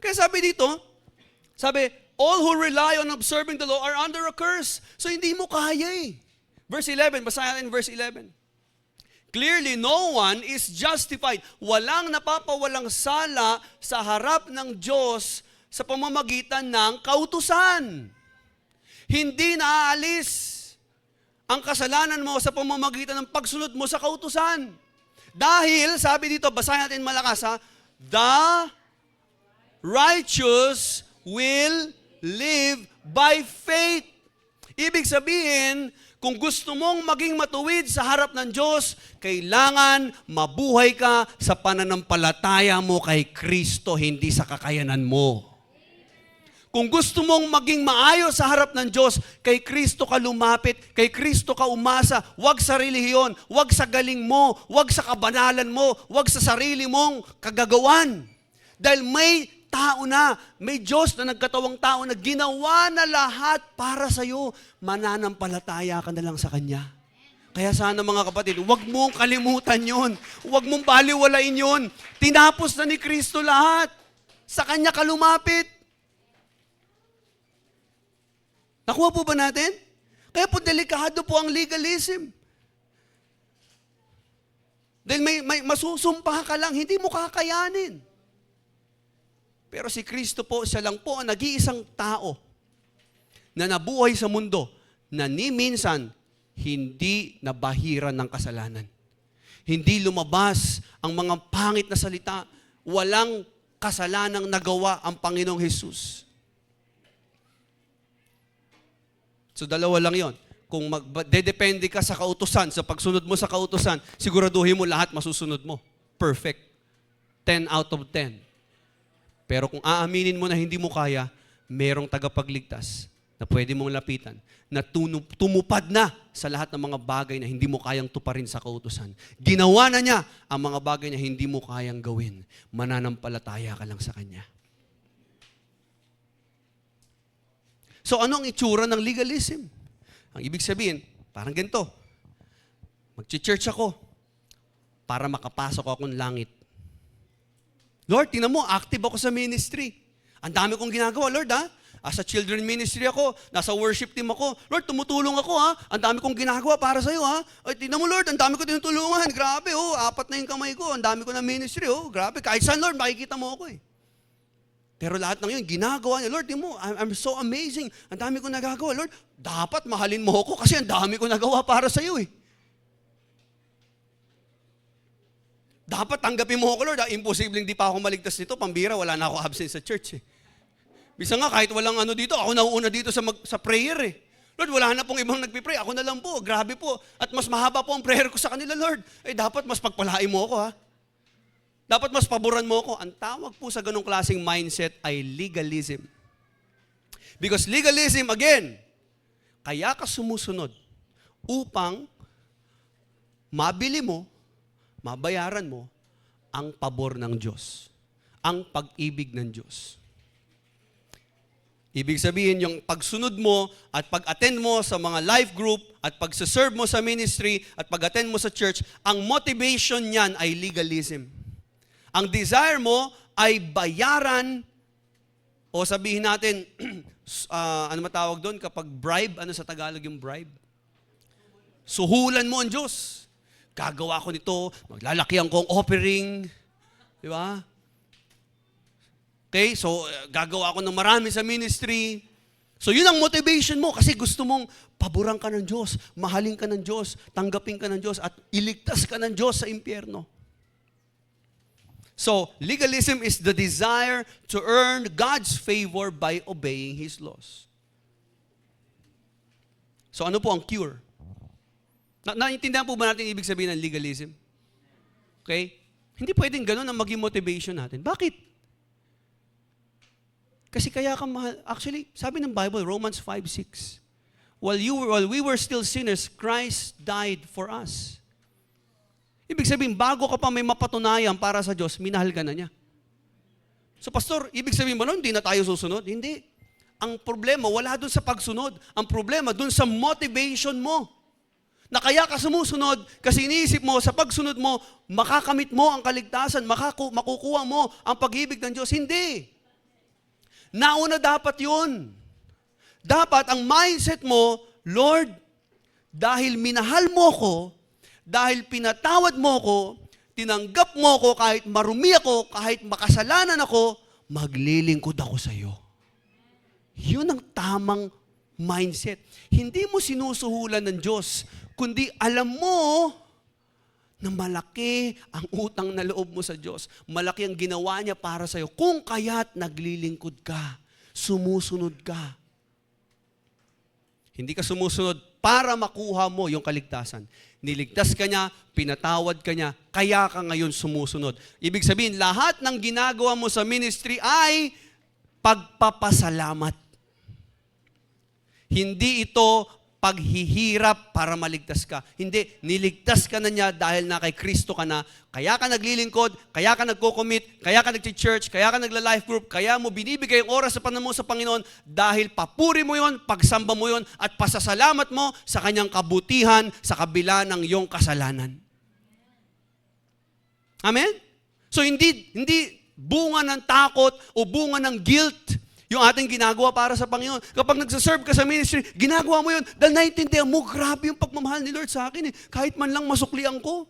[SPEAKER 1] Kaya sabi dito, sabi, all who rely on observing the law are under a curse. So hindi mo kaya eh. Verse 11, basahin natin verse 11. Clearly, no one is justified. Walang napapawalang sala sa harap ng Diyos sa pamamagitan ng kautusan. Hindi naaalis ang kasalanan mo sa pamamagitan ng pagsunod mo sa kautusan. Dahil, sabi dito, basahin natin malakas ha, the righteous will live by faith. Ibig sabihin, kung gusto mong maging matuwid sa harap ng Diyos, kailangan mabuhay ka sa pananampalataya mo kay Kristo, hindi sa kakayanan mo. Kung gusto mong maging maayos sa harap ng Diyos, kay Kristo ka lumapit, kay Kristo ka umasa, wag sa relihiyon, wag sa galing mo, wag sa kabanalan mo, wag sa sarili mong kagagawan. Dahil may tao na, may Diyos na nagkatawang tao na ginawa na lahat para sa'yo, mananampalataya ka na lang sa Kanya. Kaya sana mga kapatid, wag mong kalimutan yun. Wag mong baliwalain yun. Tinapos na ni Kristo lahat. Sa Kanya ka lumapit. Nakuha po ba natin? Kaya po delikado po ang legalism. Dahil may masusumpa ka lang, hindi mo kakayanin. Pero si Kristo po, siya lang po ang nag-iisang tao na nabuhay sa mundo na ni minsan hindi nabahiran ng kasalanan. Hindi lumabas ang mga pangit na salita. Walang kasalanang nagawa ang Panginoong Hesus. So dalawa lang yon. Kung dedepende ka sa kautusan, sa pagsunod mo sa kautusan, siguraduhin mo lahat masusunod mo. Perfect. 10 out of 10. Pero kung aaminin mo na hindi mo kaya, merong tagapagligtas na pwede mong lapitan, na tumupad na sa lahat ng mga bagay na hindi mo kayang tuparin sa kautusan. Ginawa na niya ang mga bagay na hindi mo kayang gawin. Mananampalataya ka lang sa Kanya. So ano ang itsura ng legalism? Ang ibig sabihin, parang ganito. Mag-church ako para makapasok ako ng langit. Lord, tingnan mo, active ako sa ministry. Ang dami kong ginagawa, Lord ha. Sa children ministry ako, nasa worship team ako. Lord, tumutulong ako ha. Ang dami kong ginagawa para sa'yo ha. Ay, tingnan mo Lord, ang dami ko tinutulungan. Grabe 4 na yung kamay ko. Ang dami ko na ministry Grabe, kahit saan Lord, makikita mo ako eh. Pero lahat ng yun, ginagawa niya. Lord, tingnan mo, I'm so amazing. Ang dami ko nagagawa. Lord, dapat mahalin mo ako kasi ang dami ko nagawa para sa'yo eh. Dapat tanggapin mo ako, Lord. Imposibleng di pa ako maligtas nito. Pambira, wala na ako absent sa church eh. Bisa nga, kahit walang dito, ako nauuna dito sa prayer eh. Lord, wala na pong ibang nagpipray. Ako na lang po. Grabe po. At mas mahaba po ang prayer ko sa kanila, Lord. Dapat mas pagpalain mo ako ha. Dapat mas paboran mo ako. Ang tawag po sa ganong klaseng mindset ay legalism. Because legalism, again, kaya ka sumusunod upang mabili mo, mabayaran mo ang pabor ng Diyos. Ang pag-ibig ng Diyos. Ibig sabihin, yung pagsunod mo at pag-attend mo sa mga life group at pag-serve mo sa ministry at pag-attend mo sa church, ang motivation niyan ay legalism. Ang desire mo ay bayaran o sabihin natin, ano matawag doon kapag bribe? Ano sa Tagalog yung bribe? Suhulan mo ang Diyos. Gagawa ko nito, maglalakihan ko ang offering. Di ba? Okay, so gagawa ko ng marami sa ministry. So yun ang motivation mo kasi gusto mong paboran ka ng Diyos, mahalin ka ng Diyos, tanggapin ka ng Diyos at iligtas ka ng Diyos sa impyerno. So, legalism is the desire to earn God's favor by obeying His laws. So, ano po ang cure? Naintindihan po ba natin ibig sabihin ng legalism? Okay? Hindi pwedeng ganun ang maging motivation natin. Bakit? Kasi kaya ka mahal. Actually, sabi ng Bible, Romans 5:6, while we were still sinners, Christ died for us. Ibig sabihin, bago ka pa may mapatunayan para sa Diyos, minahal ka na niya. So, Pastor, ibig sabihin mo hindi na tayo susunod? Hindi. Ang problema, wala dun sa pagsunod. Ang problema, dun sa motivation mo. Na kaya ka sumusunod kasi iniisip mo sa pagsunod mo, makakamit mo ang kaligtasan, makukuha mo ang pag-ibig ng Diyos. Hindi. Nauna dapat yun. Dapat ang mindset mo, Lord, dahil minahal mo ko, dahil pinatawad mo ko, tinanggap mo ko kahit marumi ako, kahit makasalanan ako, maglilingkod ako sa iyo. Yun ang tamang mindset. Hindi mo sinusuhulan ng Diyos, kundi alam mo na malaki ang utang na loob mo sa Diyos. Malaki ang ginawa niya para sa iyo. Kung kaya't naglilingkod ka, sumusunod ka. Hindi ka sumusunod para makuha mo yung kaligtasan. Niligtas ka niya, pinatawad ka niya, kaya ka ngayon sumusunod. Ibig sabihin, lahat ng ginagawa mo sa ministry ay pagpapasalamat. Hindi ito paghihirap para maligtas ka. Hindi, niligtas ka na niya dahil na kay Kristo ka na. Kaya ka naglilingkod, kaya ka nagko-commit, kaya ka nag-church, kaya ka nagla-life group, kaya mo binibigay ang oras sa panahon mo sa Panginoon dahil papuri mo yon, pagsamba mo yon, at pasasalamat mo sa kanyang kabutihan sa kabila ng iyong kasalanan. Amen? So hindi bunga ng takot o bunga ng guilt yung ating ginagawa para sa Panginoon. Kapag nagsaserve ka sa ministry, ginagawa mo yun dahil naiintindihan mo, grabe yung pagmamahal ni Lord sa akin. Kahit man lang masuklian ko.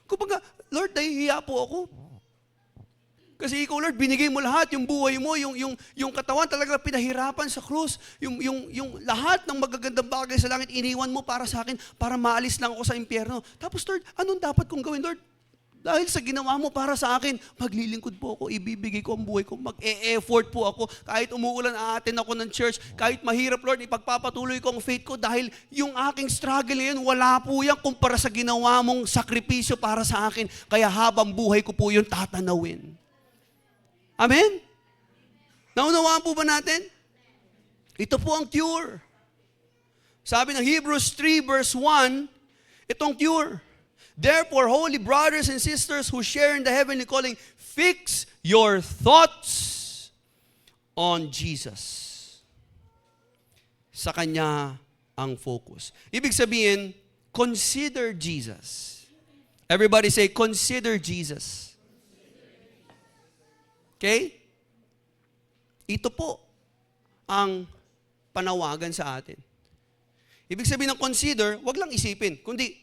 [SPEAKER 1] Kumbaga, Lord, nahihiya po ako. Kasi ikaw, Lord, binigay mo lahat, yung buhay mo, yung katawan talaga pinahirapan sa krus, yung lahat ng magagandang bagay sa langit, iniwan mo para sa akin, para maalis lang ako sa impyerno. Tapos, Lord, anong dapat kong gawin, Lord? Dahil sa ginawa mo para sa akin, maglilingkod po ako, ibibigay ko ang buhay ko, mag-e-effort po ako, kahit umuulan, aatin ako ng church, kahit mahirap, Lord, ipagpapatuloy ko ang faith ko dahil yung aking struggle yun, wala po yan kumpara sa ginawa mong sakripisyo para sa akin. Kaya habang buhay ko po yun, tatanawin. Amen? Naunawaan po ba natin? Ito po ang cure. Sabi ng Hebrews 3 verse 1, itong cure. Therefore, holy brothers and sisters who share in the heavenly calling, fix your thoughts on Jesus. Sa Kanya ang focus. Ibig sabihin, consider Jesus. Everybody say, consider Jesus. Okay? Ito po ang panawagan sa atin. Ibig sabihin ng consider, wag lang isipin, kundi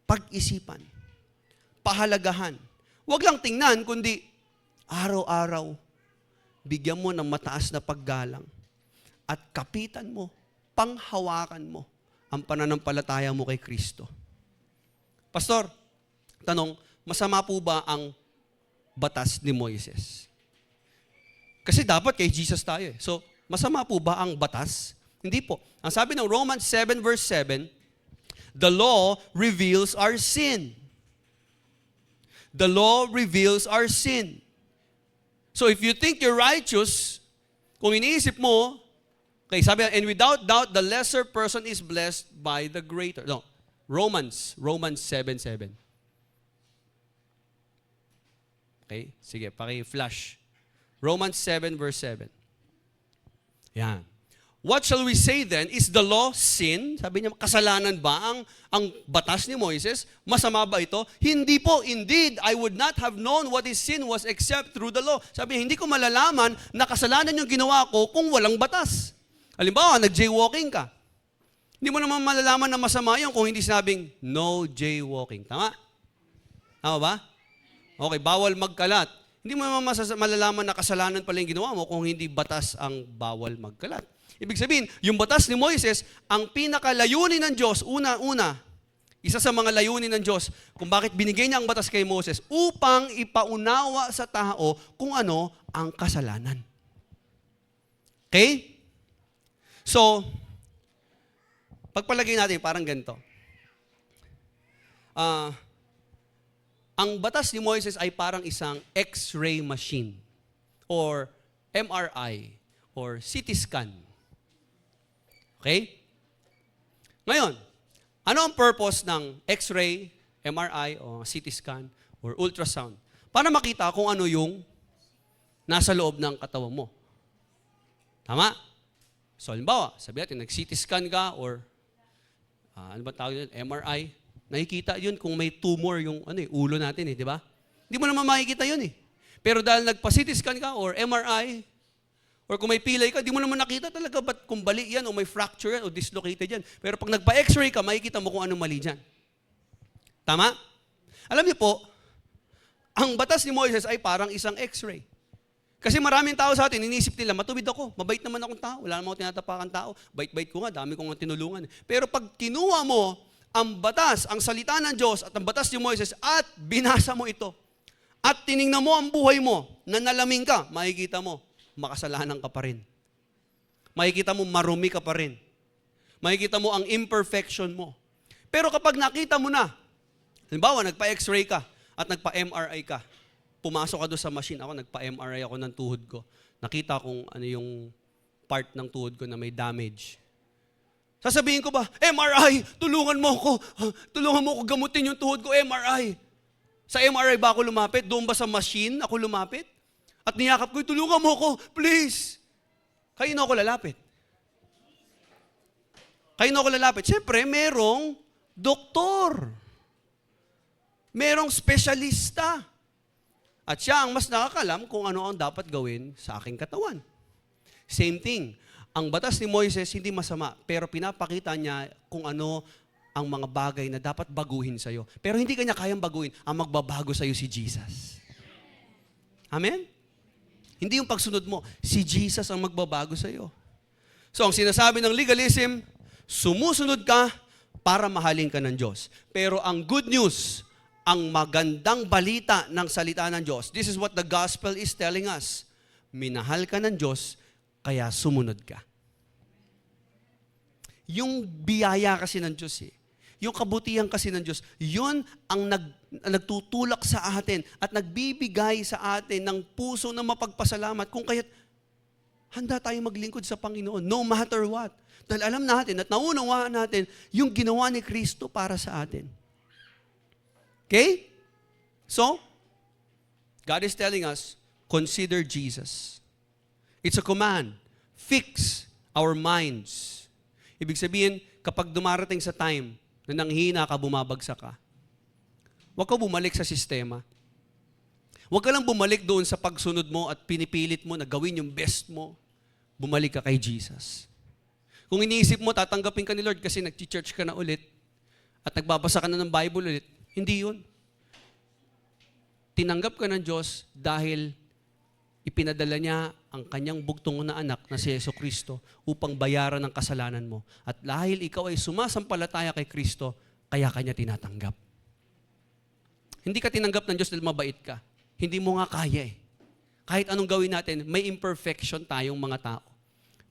[SPEAKER 1] pag-isipan, pahalagahan. Huwag lang tingnan, kundi araw-araw, bigyan mo ng mataas na paggalang at kapitan mo, panghawakan mo ang pananampalataya mo kay Kristo. Pastor, tanong, masama po ba ang batas ni Moises? Kasi dapat kay Jesus tayo. So, masama po ba ang batas? Hindi po. Ang sabi ng Romans 7 verse 7, the law reveals our sin. The law reveals our sin. So if you think you're righteous, kung iniisip mo, okay, sabi, and without doubt, the lesser person is blessed by the greater. No, Romans 7:7. Okay, sige, paki-flash. Romans 7 verse 7. Yan. What shall we say then? Is the law sin? Sabi niya, kasalanan ba ang batas ni Moises? Masama ba ito? Hindi po. Indeed, I would not have known what is sin was except through the law. Sabi niya, hindi ko malalaman na kasalanan yung ginawa ko kung walang batas. Halimbawa, nag-jaywalking ka. Hindi mo naman malalaman na masama yun kung hindi sinabing, no jaywalking. Tama? Tama ba? Okay, bawal magkalat. Hindi mo naman malalaman na kasalanan pala yung ginawa mo kung hindi batas ang bawal magkalat. Ibig sabihin, yung batas ni Moises, ang pinakalayunin ng Diyos, una, isa sa mga layunin ng Diyos, kung bakit binigay niya ang batas kay Moses, upang ipaunawa sa tao kung ano ang kasalanan. Okay? So, pagpalagay natin, parang ganito. ang batas ni Moises ay parang isang X-ray machine or MRI or CT scan. Okay? Ngayon, ano ang purpose ng X-ray, MRI o CT scan or ultrasound? Para makita kung ano yung nasa loob ng katawan mo. Tama? So, halimbawa, sabi natin, nag-CT scan ka or ano ba tawag yun? MRI. Nakikita yun kung may tumor yung ulo natin di ba? Hindi mo naman makikita yun Pero dahil nagpa-CT scan ka or MRI, or kung may pilay ka, di mo naman nakita talaga ba't kung bali yan o may fracture yan o dislocated yan. Pero pag nagpa-X-ray ka, makikita mo kung anong mali dyan. Tama? Alam niyo po, ang batas ni Moises ay parang isang X-ray. Kasi maraming tao sa atin, inisip nila, matuwid ako, mabait naman akong tao, wala naman ako tinatapakan tao, bait-bait ko nga, dami ko nga tinulungan. Pero pag kinuha mo ang batas, ang salita ng Diyos at ang batas ni Moises at binasa mo ito, at tiningnan mo ang buhay mo, na nalaming ka, makikita mo, makasalanan ka pa rin. Makikita mo, marumi ka pa rin. Makikita mo ang imperfection mo. Pero kapag nakita mo na, halimbawa, nagpa-X-ray ka at nagpa-MRI ka, pumasok ka doon sa machine, ako nagpa-MRI ako ng tuhod ko, nakita kong ano yung part ng tuhod ko na may damage. Sasabihin ko ba, MRI, tulungan mo ako gamutin yung tuhod ko, MRI. Sa MRI ba ako lumapit? Doon ba sa machine ako lumapit? At niyakap ko, tulungan mo ako, please. Kanino ako lalapit? Kanino ako lalapit? Siyempre, merong doktor. Merong spesyalista. At siya ang mas nakakalam kung ano ang dapat gawin sa aking katawan. Same thing. Ang batas ni Moises hindi masama, pero pinapakita niya kung ano ang mga bagay na dapat baguhin sa'yo. Pero hindi kanya kayang baguhin. Ang magbabago sa'yo si Jesus. Amen? Hindi yung pagsunod mo. Si Jesus ang magbabago sa'yo. So, ang sinasabi ng legalism, sumusunod ka para mahalin ka ng Diyos. Pero ang good news, ang magandang balita ng salita ng Diyos, this is what the gospel is telling us. Minahal ka ng Diyos, kaya sumunod ka. Yung biyaya kasi ng Diyos yung kabutihan kasi ng Diyos, yun ang nagtutulak sa atin at nagbibigay sa atin ng puso na mapagpasalamat kung kaya't handa tayong maglingkod sa Panginoon no matter what. Dahil alam natin at naunawaan natin yung ginawa ni Kristo para sa atin. Okay? So, God is telling us, consider Jesus. It's a command. Fix our minds. Ibig sabihin, kapag dumarating sa time na nanghina ka, bumabagsak ka, huwag ka bumalik sa sistema. Huwag ka lang bumalik doon sa pagsunod mo at pinipilit mo na gawin yung best mo. Bumalik ka kay Jesus. Kung iniisip mo, tatanggapin ka ni Lord kasi nag-church ka na ulit at nagbabasa ka na ng Bible ulit, hindi yun. Tinanggap ka ng Diyos dahil ipinadala niya ang kanyang bugtong na anak na si Jesucristo upang bayaran ang kasalanan mo. At dahil ikaw ay sumasampalataya kay Kristo, kaya kanya tinatanggap. Hindi ka tinanggap ng Diyos dahil mabait ka. Hindi mo nga kaya Kahit anong gawin natin, may imperfection tayong mga tao.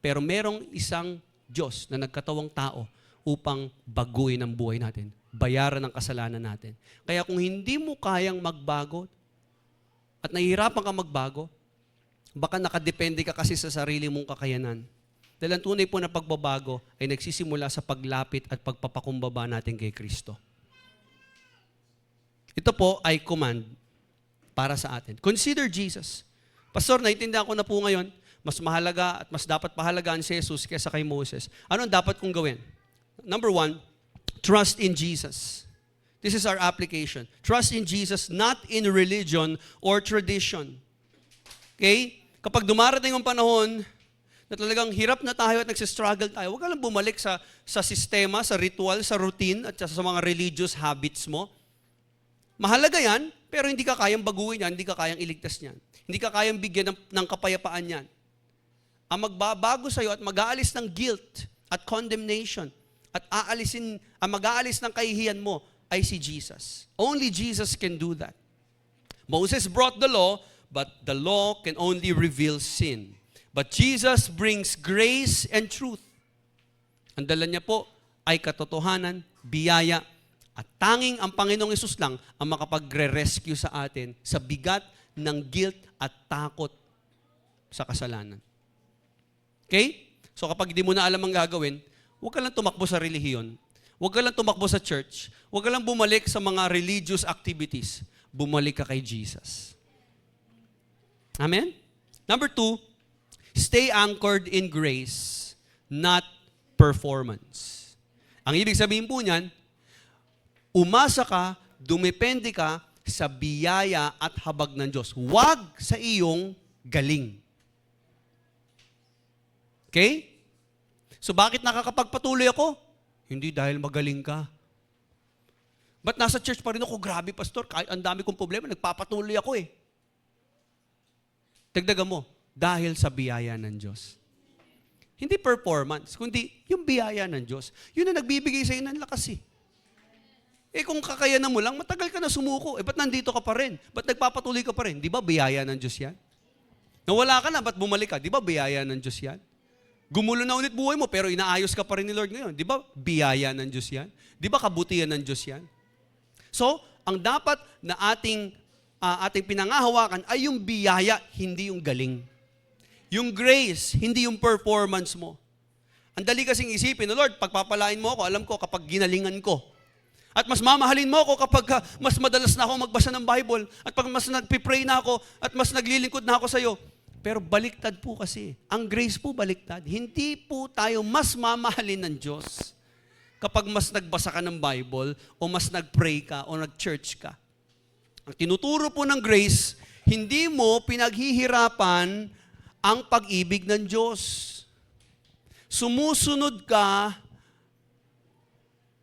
[SPEAKER 1] Pero merong isang Diyos na nagkatawang tao upang baguhin ang buhay natin. Bayaran ang kasalanan natin. Kaya kung hindi mo kayang magbago at nahihirapan ka magbago, baka nakadepende ka kasi sa sarili mong kakayanan. Dahil ang tunay po na pagbabago ay nagsisimula sa paglapit at pagpapakumbaba natin kay Kristo. Ito po ay command para sa atin. Consider Jesus. Pastor, naiintindihan ko na po ngayon, mas mahalaga at mas dapat pahalagaan si Jesus kaysa kay Moses. Ano ang dapat kong gawin? Number 1, trust in Jesus. This is our application. Trust in Jesus, not in religion or tradition. Okay? Kapag dumarating ang panahon na talagang hirap na tayo at nagsistruggle tayo, huwag ka lang bumalik sa sistema, sa ritual, sa routine, at sa mga religious habits mo. Mahalaga yan, pero hindi ka kayang baguhin yan, hindi ka kayang iligtas yan. Hindi ka kayang bigyan ng kapayapaan yan. Ang magbabago sa'yo at mag-aalis ng guilt at condemnation at mag-aalis ng kahihiyan mo ay si Jesus. Only Jesus can do that. Moses brought the law, but the law can only reveal sin. But Jesus brings grace and truth. Ang dala niya po ay katotohanan, biyaya, At tanging ang Panginoong Hesus lang ang makapagre-rescue sa atin sa bigat ng guilt at takot sa kasalanan. Okay? So kapag di mo na alam ang gagawin, huwag ka lang tumakbo sa relihiyon. Huwag ka lang tumakbo sa church. Huwag ka lang bumalik sa mga religious activities. Bumalik ka kay Jesus. Amen? Number 2, stay anchored in grace, not performance. Ang ibig sabihin po niyan, umasa ka, dumepende ka sa biyaya at habag ng Diyos. Huwag sa iyong galing. Okay? So bakit nakakapagpatuloy ako? Hindi dahil magaling ka. Ba't nasa church pa rin ako? Grabe, pastor, kahit ang dami kong problema, nagpapatuloy ako eh. Dagdagan mo, dahil sa biyaya ng Diyos. Hindi performance, kundi yung biyaya ng Diyos. Yun na nagbibigay sa iyo ng lakas eh. Eh kung kakayanan mo lang, matagal ka na sumuko. Eh ba't nandito ka pa rin? Ba't nagpapatuloy ka pa rin? Di ba biyaya ng Diyos yan? Nawala ka na, ba't bumalik ka? Di ba biyaya ng Diyos yan? Gumulo na ulit buhay mo, pero inaayos ka pa rin ni Lord ngayon. Di ba biyaya ng Diyos yan? Di ba kabutihan ng Diyos yan? So, ang dapat na ating pinangahawakan ay yung biyaya, hindi yung galing. Yung grace, hindi yung performance mo. Ang dali kasing isipin, Lord, pagpapalain mo ako, alam ko kapag ginalingan ko. At mas mamahalin mo ako kapag mas madalas na ako magbasa ng Bible, at pag mas nagpipray na ako, at mas naglilingkod na ako sa iyo. Pero baliktad po kasi. Ang grace po baliktad. Hindi po tayo mas mamahalin ng Diyos kapag mas nagbasa ka ng Bible o mas nagpray ka o nag-church ka. Ang tinuturo po ng grace, hindi mo pinaghihirapan ang pag-ibig ng Diyos. Sumusunod ka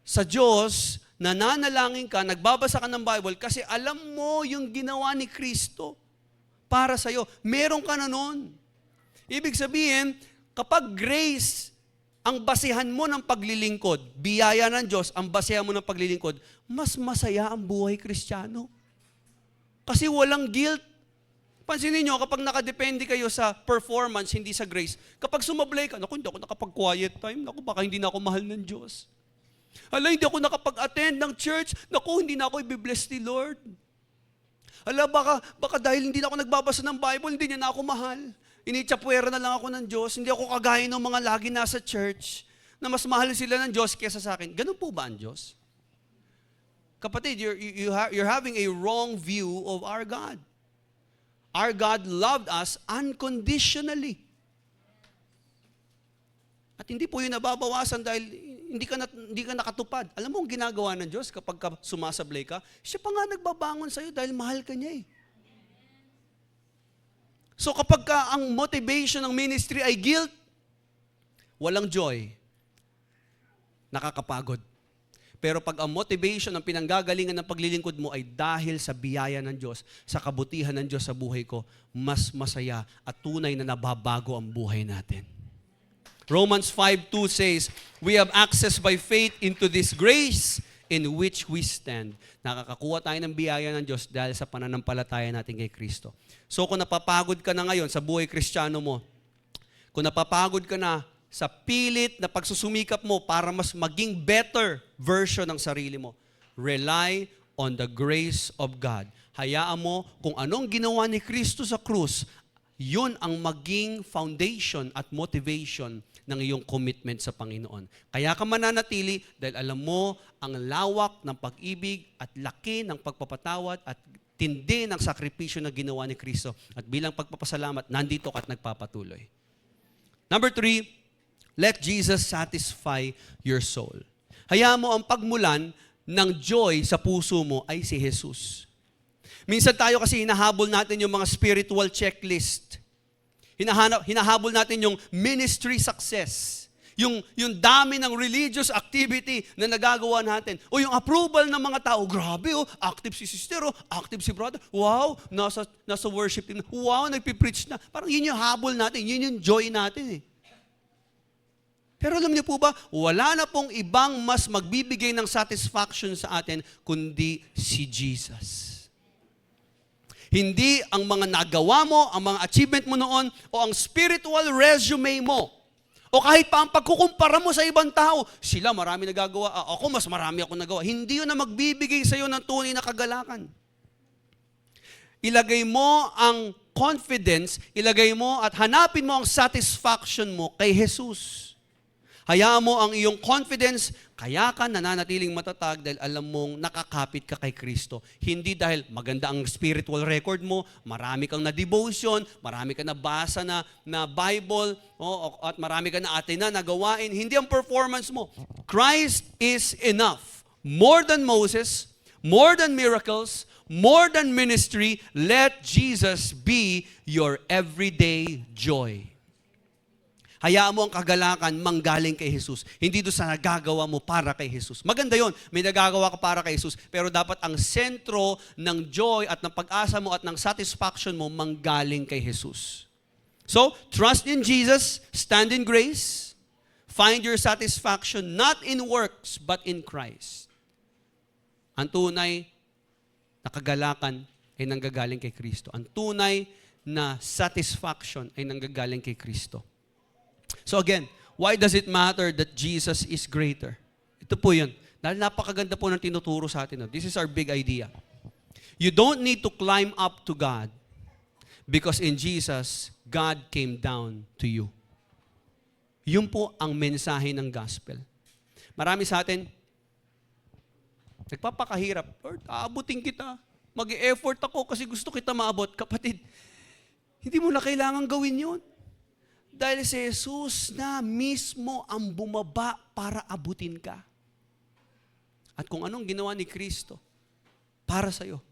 [SPEAKER 1] sa Diyos, nananalangin ka, nagbabasa ka ng Bible kasi alam mo yung ginawa ni Kristo para sa'yo. Meron ka na nun. Ibig sabihin, kapag grace ang basihan mo ng paglilingkod, biyaya ng Diyos ang basihan mo ng paglilingkod, mas masaya ang buhay Kristiyano. Kasi walang guilt. Pansinin nyo, kapag nakadepende kayo sa performance, hindi sa grace, kapag sumablay ka, naku, hindi ako nakapag-quiet time, naku, baka hindi na ako mahal ng Diyos. Hala, hindi ako nakapag-attend ng church, naku, hindi na ako i-bless ni Lord. Hala, baka dahil hindi na ako nagbabasa ng Bible, hindi niya na ako mahal. Initsapwera na lang ako ng Diyos, hindi ako kagaya ng mga lagi nasa church, na mas mahal sila ng Diyos kesa sa akin. Ganun po ba ang Diyos? Kapatid, you're having a wrong view of our God. Our God loved us unconditionally. At hindi po yun nababawasan dahil hindi ka nakatupad. Alam mo ang ginagawa ng Diyos kapag sumasablay ka? Siya pa nga nagbabangon sa'yo dahil mahal ka niya eh. So kapag ang motivation ng ministry ay guilt, walang joy, nakakapagod. Pero pag ang motivation ng pinanggagalingan ng paglilingkod mo ay dahil sa biyaya ng Diyos, sa kabutihan ng Diyos sa buhay ko, mas masaya at tunay na nababago ang buhay natin. Romans 5:2 says, we have access by faith into this grace in which we stand. Nakakakuha tayo ng biyaya ng Diyos dahil sa pananampalataya natin kay Kristo. So kung napapagod ka na ngayon sa buhay Kristiyano mo, kung napapagod ka na sa pilit na pagsusumikap mo para mas maging better version ng sarili mo, rely on the grace of God. Hayaan mo kung anong ginawa ni Kristo sa krus, yun ang maging foundation at motivation ng iyong commitment sa Panginoon. Kaya ka mananatili dahil alam mo ang lawak ng pag-ibig at laki ng pagpapatawad at tindi ng sakripisyo na ginawa ni Kristo. At bilang pagpapasalamat, nandito ka at nagpapatuloy. Number 3, let Jesus satisfy your soul. Hayaan mo ang pagmulan ng joy sa puso mo ay si Jesus. Minsan tayo kasi hinahabol natin yung mga spiritual checklist. Hinahabol natin yung ministry success. Yung dami ng religious activity na nagagawa natin. O yung approval ng mga tao. Grabe active si sister active si brother. Wow, nasa worship team. Wow, nagpipreach na. Parang yun yung habol natin. Yun yung joy natin eh. Pero alam niyo po ba, wala na pong ibang mas magbibigay ng satisfaction sa atin kundi si Jesus. Hindi ang mga nagawa mo, ang mga achievement mo noon, o ang spiritual resume mo, O kahit pa ang pagkukumpara mo sa ibang tao, sila marami nagagawa, ako mas marami ako nagawa. Hindi yun na magbibigay sa iyo ng tunay na kagalakan. Ilagay mo ang confidence, ilagay mo at hanapin mo ang satisfaction mo kay Jesus. Hayaan mo ang iyong confidence, kaya ka nananatiling matatag dahil alam mong nakakapit ka kay Kristo. Hindi dahil maganda ang spiritual record mo, marami kang na-devotion, marami kang nabasa na Bible, at marami kang na-attend na gawain. Hindi ang performance mo. Christ is enough. More than Moses, more than miracles, more than ministry, let Jesus be your everyday joy. Hayaan mo ang kagalakan manggaling kay Jesus. Hindi doon sa nagagawa mo para kay Jesus. Maganda yon, may nagagawa ka para kay Jesus. Pero dapat ang sentro ng joy at ng pag-asa mo at ng satisfaction mo manggaling kay Jesus. So, trust in Jesus, stand in grace, find your satisfaction not in works but in Christ. Ang tunay na kagalakan ay nanggagaling kay Kristo. Ang tunay na satisfaction ay nanggagaling kay Kristo. So again, why does it matter that Jesus is greater? Ito po yun. Dahil napakaganda po ng tinuturo sa atin. This is our big idea. You don't need to climb up to God because in Jesus, God came down to you. Yun po ang mensahe ng gospel. Marami sa atin, nagpapakahirap, Lord, aabutin kita. Mag-e-effort ako kasi gusto kita maabot. Kapatid, hindi mo na kailangan gawin yun. Dahil si Jesus na mismo ang bumaba para abutin ka. At kung anong ginawa ni Kristo para sa iyo,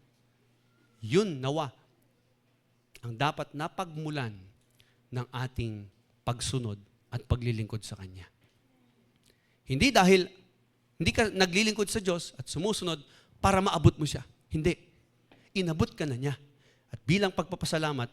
[SPEAKER 1] yun nawa ang dapat napagmulan ng ating pagsunod at paglilingkod sa Kanya. Hindi dahil hindi ka naglilingkod sa Diyos at sumusunod para maabot mo siya. Hindi. Inabot ka na niya. At bilang pagpapasalamat,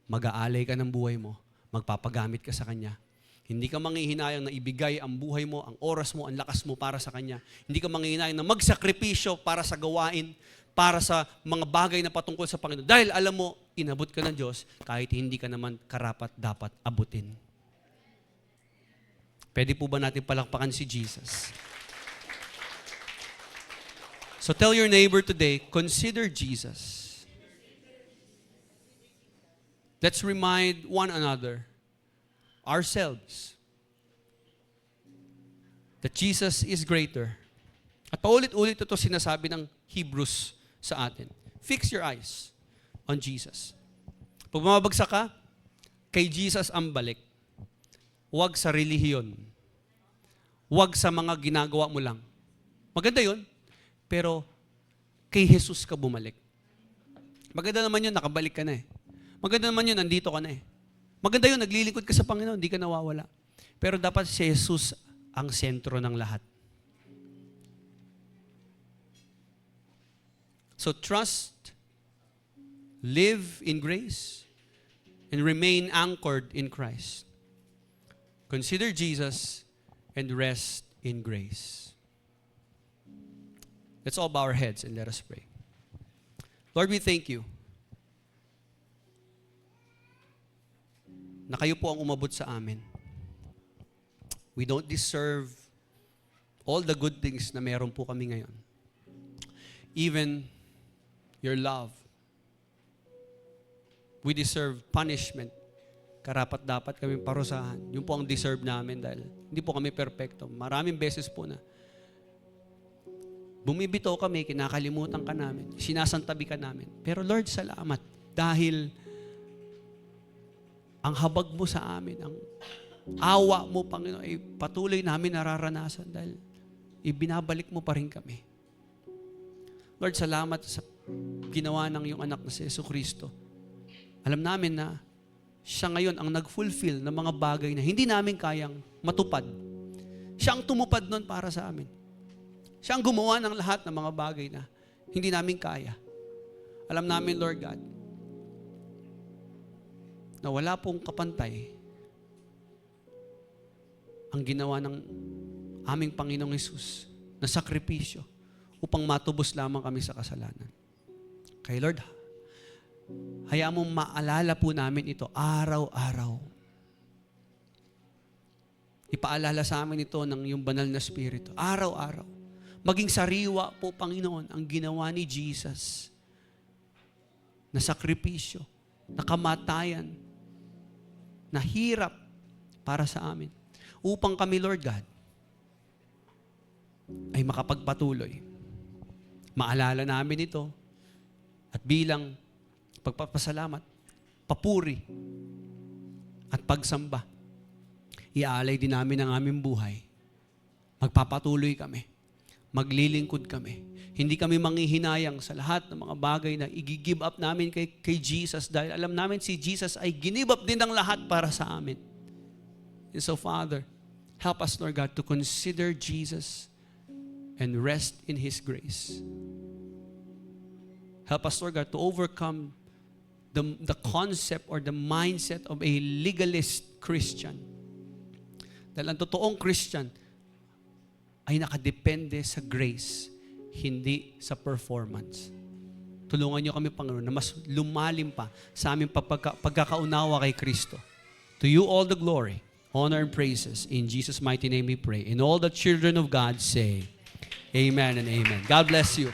[SPEAKER 1] mag-aalay ka ng buhay mo. Magpapagamit ka sa Kanya. Hindi ka manghihinayang na ibigay ang buhay mo, ang oras mo, ang lakas mo para sa Kanya. Hindi ka manghihinayang na magsakripisyo para sa gawain, para sa mga bagay na patungkol sa Panginoon. Dahil alam mo, inabot ka ng Diyos kahit hindi ka naman karapat dapat abutin. Pwede po ba natin palakpakan si Jesus? So tell your neighbor today, consider Jesus. Let's remind one another, ourselves, that Jesus is greater. At paulit-ulit ito sinasabi ng Hebrews sa atin. Fix your eyes on Jesus. Pag mababagsak ka, kay Jesus ang balik. Huwag sa relihiyon. Huwag sa mga ginagawa mo lang. Maganda yun, pero kay Jesus ka bumalik. Maganda naman yun, nakabalik ka na eh. Maganda naman yun, nandito ka na eh. Maganda yun, naglilingkod ka sa Panginoon, hindi ka nawawala. Pero dapat si Jesus ang sentro ng lahat. So trust, live in grace, and remain anchored in Christ. Consider Jesus and rest in grace. Let's all bow our heads and let us pray. Lord, we thank you na kayo po ang umabot sa amin. We don't deserve all the good things na meron po kami ngayon. Even your love. We deserve punishment. Karapat dapat kami parusahan. Yun po ang deserve namin dahil hindi po kami perfecto. Maraming beses po na bumibitaw kami, kinakalimutan ka namin, sinasantabi ka namin. Pero Lord, salamat dahil ang habag mo sa amin, ang awa mo, Panginoon, ay patuloy namin nararanasan dahil ibinabalik mo pa rin kami. Lord, salamat sa ginawa ng iyong anak na si Jesucristo. Alam namin na siya ngayon ang nag-fulfill ng mga bagay na hindi namin kayang matupad. Siya ang tumupad nun para sa amin. Siya ang gumawa ng lahat ng mga bagay na hindi namin kaya. Alam namin, Lord God, na wala pong kapantay ang ginawa ng aming Panginoong Hesus na sakripisyo upang matubos lamang kami sa kasalanan. Kay Lord, hayaan mong maalala po namin ito araw-araw. Ipaalala sa amin ito ng iyong banal na Espiritu. Araw-araw. Maging sariwa po, Panginoon, ang ginawa ni Jesus na sakripisyo, na kamatayan, na hirap para sa amin. Upang kami, Lord God, ay makapagpatuloy. Maalala namin ito at bilang pagpapasalamat, papuri at pagsamba, iaalay din namin ang aming buhay. Magpapatuloy kami. Maglilingkod kami. Hindi kami manghihinayang sa lahat ng mga bagay na i-give up namin kay Jesus dahil alam namin si Jesus ay give up din ng lahat para sa amin. And so, Father, help us, Lord God, to consider Jesus and rest in His grace. Help us, Lord God, to overcome the concept or the mindset of a legalist Christian. Dahil ang totoong Christian ay nakadepende sa grace, hindi sa performance. Tulungan niyo kami, Panginoon, na mas lumalim pa sa aming pagkakaunawa kay Kristo. To you all the glory, honor, and praises. In Jesus' mighty name we pray. And all the children of God say, Amen and amen. God bless you.